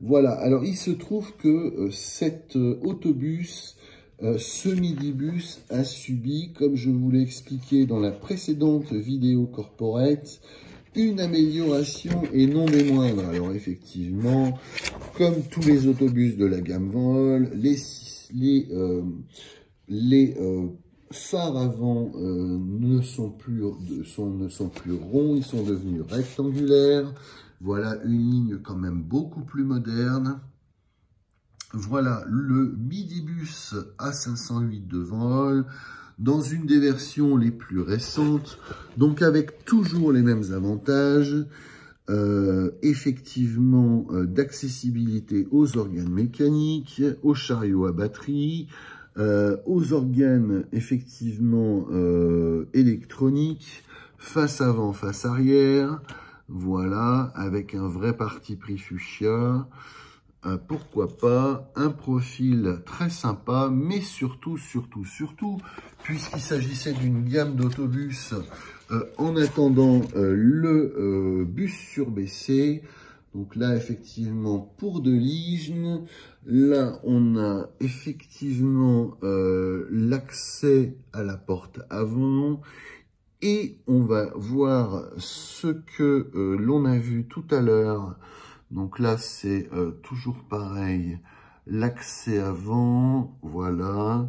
[SPEAKER 1] Voilà, alors il se trouve que cet autobus, ce midibus a subi, comme je vous l'ai expliqué dans la précédente vidéo corporate, une amélioration et non des moindres. Alors effectivement, comme tous les autobus de la gamme Van Holl, les phares avant ne sont plus ronds, ils sont devenus rectangulaires. Voilà une ligne quand même beaucoup plus moderne. Voilà le midibus A508 de Van Holl, dans une des versions les plus récentes, donc avec toujours les mêmes avantages, effectivement d'accessibilité aux organes mécaniques, aux chariots à batterie, aux organes effectivement électroniques, face avant, face arrière, voilà, avec un vrai parti pris fuchsia. Pourquoi pas, un profil très sympa, mais surtout, puisqu'il s'agissait d'une gamme d'autobus, en attendant le bus surbaissé. Donc là, effectivement, pour de l'hygiène, là, on a effectivement l'accès à la porte avant. Et on va voir ce que l'on a vu tout à l'heure. Donc là, c'est toujours pareil, l'accès avant, voilà,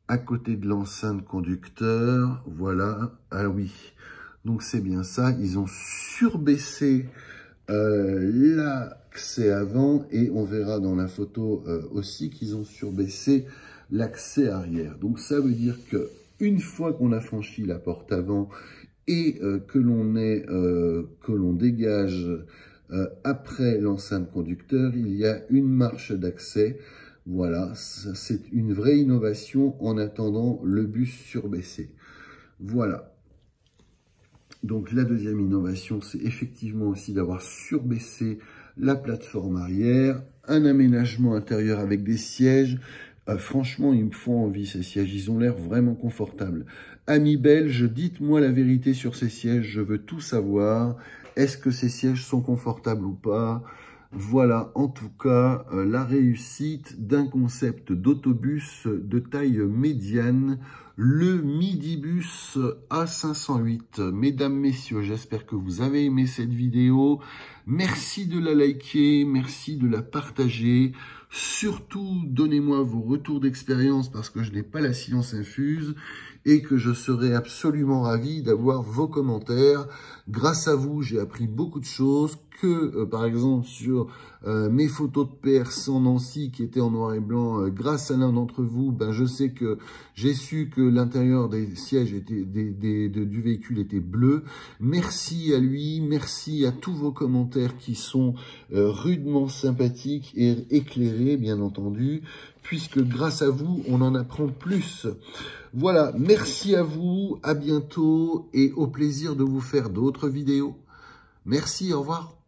[SPEAKER 1] à côté de l'enceinte conducteur, voilà, ah oui, donc c'est bien ça, ils ont surbaissé l'accès avant et on verra dans la photo aussi qu'ils ont surbaissé l'accès arrière. Donc ça veut dire que une fois qu'on a franchi la porte avant et que l'on dégage après l'enceinte conducteur, il y a une marche d'accès. Voilà, c'est une vraie innovation en attendant le bus surbaissé. Voilà. Donc la deuxième innovation, c'est effectivement aussi d'avoir surbaissé la plateforme arrière, un aménagement intérieur avec des sièges. Franchement, ils me font envie ces sièges, ils ont l'air vraiment confortables. Amis belges, dites-moi la vérité sur ces sièges, je veux tout savoir. Est-ce que ces sièges sont confortables ou pas? Voilà, en tout cas, la réussite d'un concept d'autobus de taille médiane, le Midibus A508. Mesdames, messieurs, j'espère que vous avez aimé cette vidéo. Merci de la liker, merci de la partager. Surtout, donnez-moi vos retours d'expérience parce que je n'ai pas la science infuse et que je serai absolument ravi d'avoir vos commentaires. Grâce à vous, j'ai appris beaucoup de choses que, par exemple, sur mes photos de perse en Nancy qui étaient en noir et blanc, grâce à l'un d'entre vous, ben, je sais que j'ai su que l'intérieur des sièges était, du véhicule était bleu. Merci à lui, merci à tous vos commentaires qui sont rudement sympathiques et éclairés, bien entendu, puisque grâce à vous, on en apprend plus. Voilà, merci à vous, à bientôt et au plaisir de vous faire d'autres vidéos. Merci, au revoir.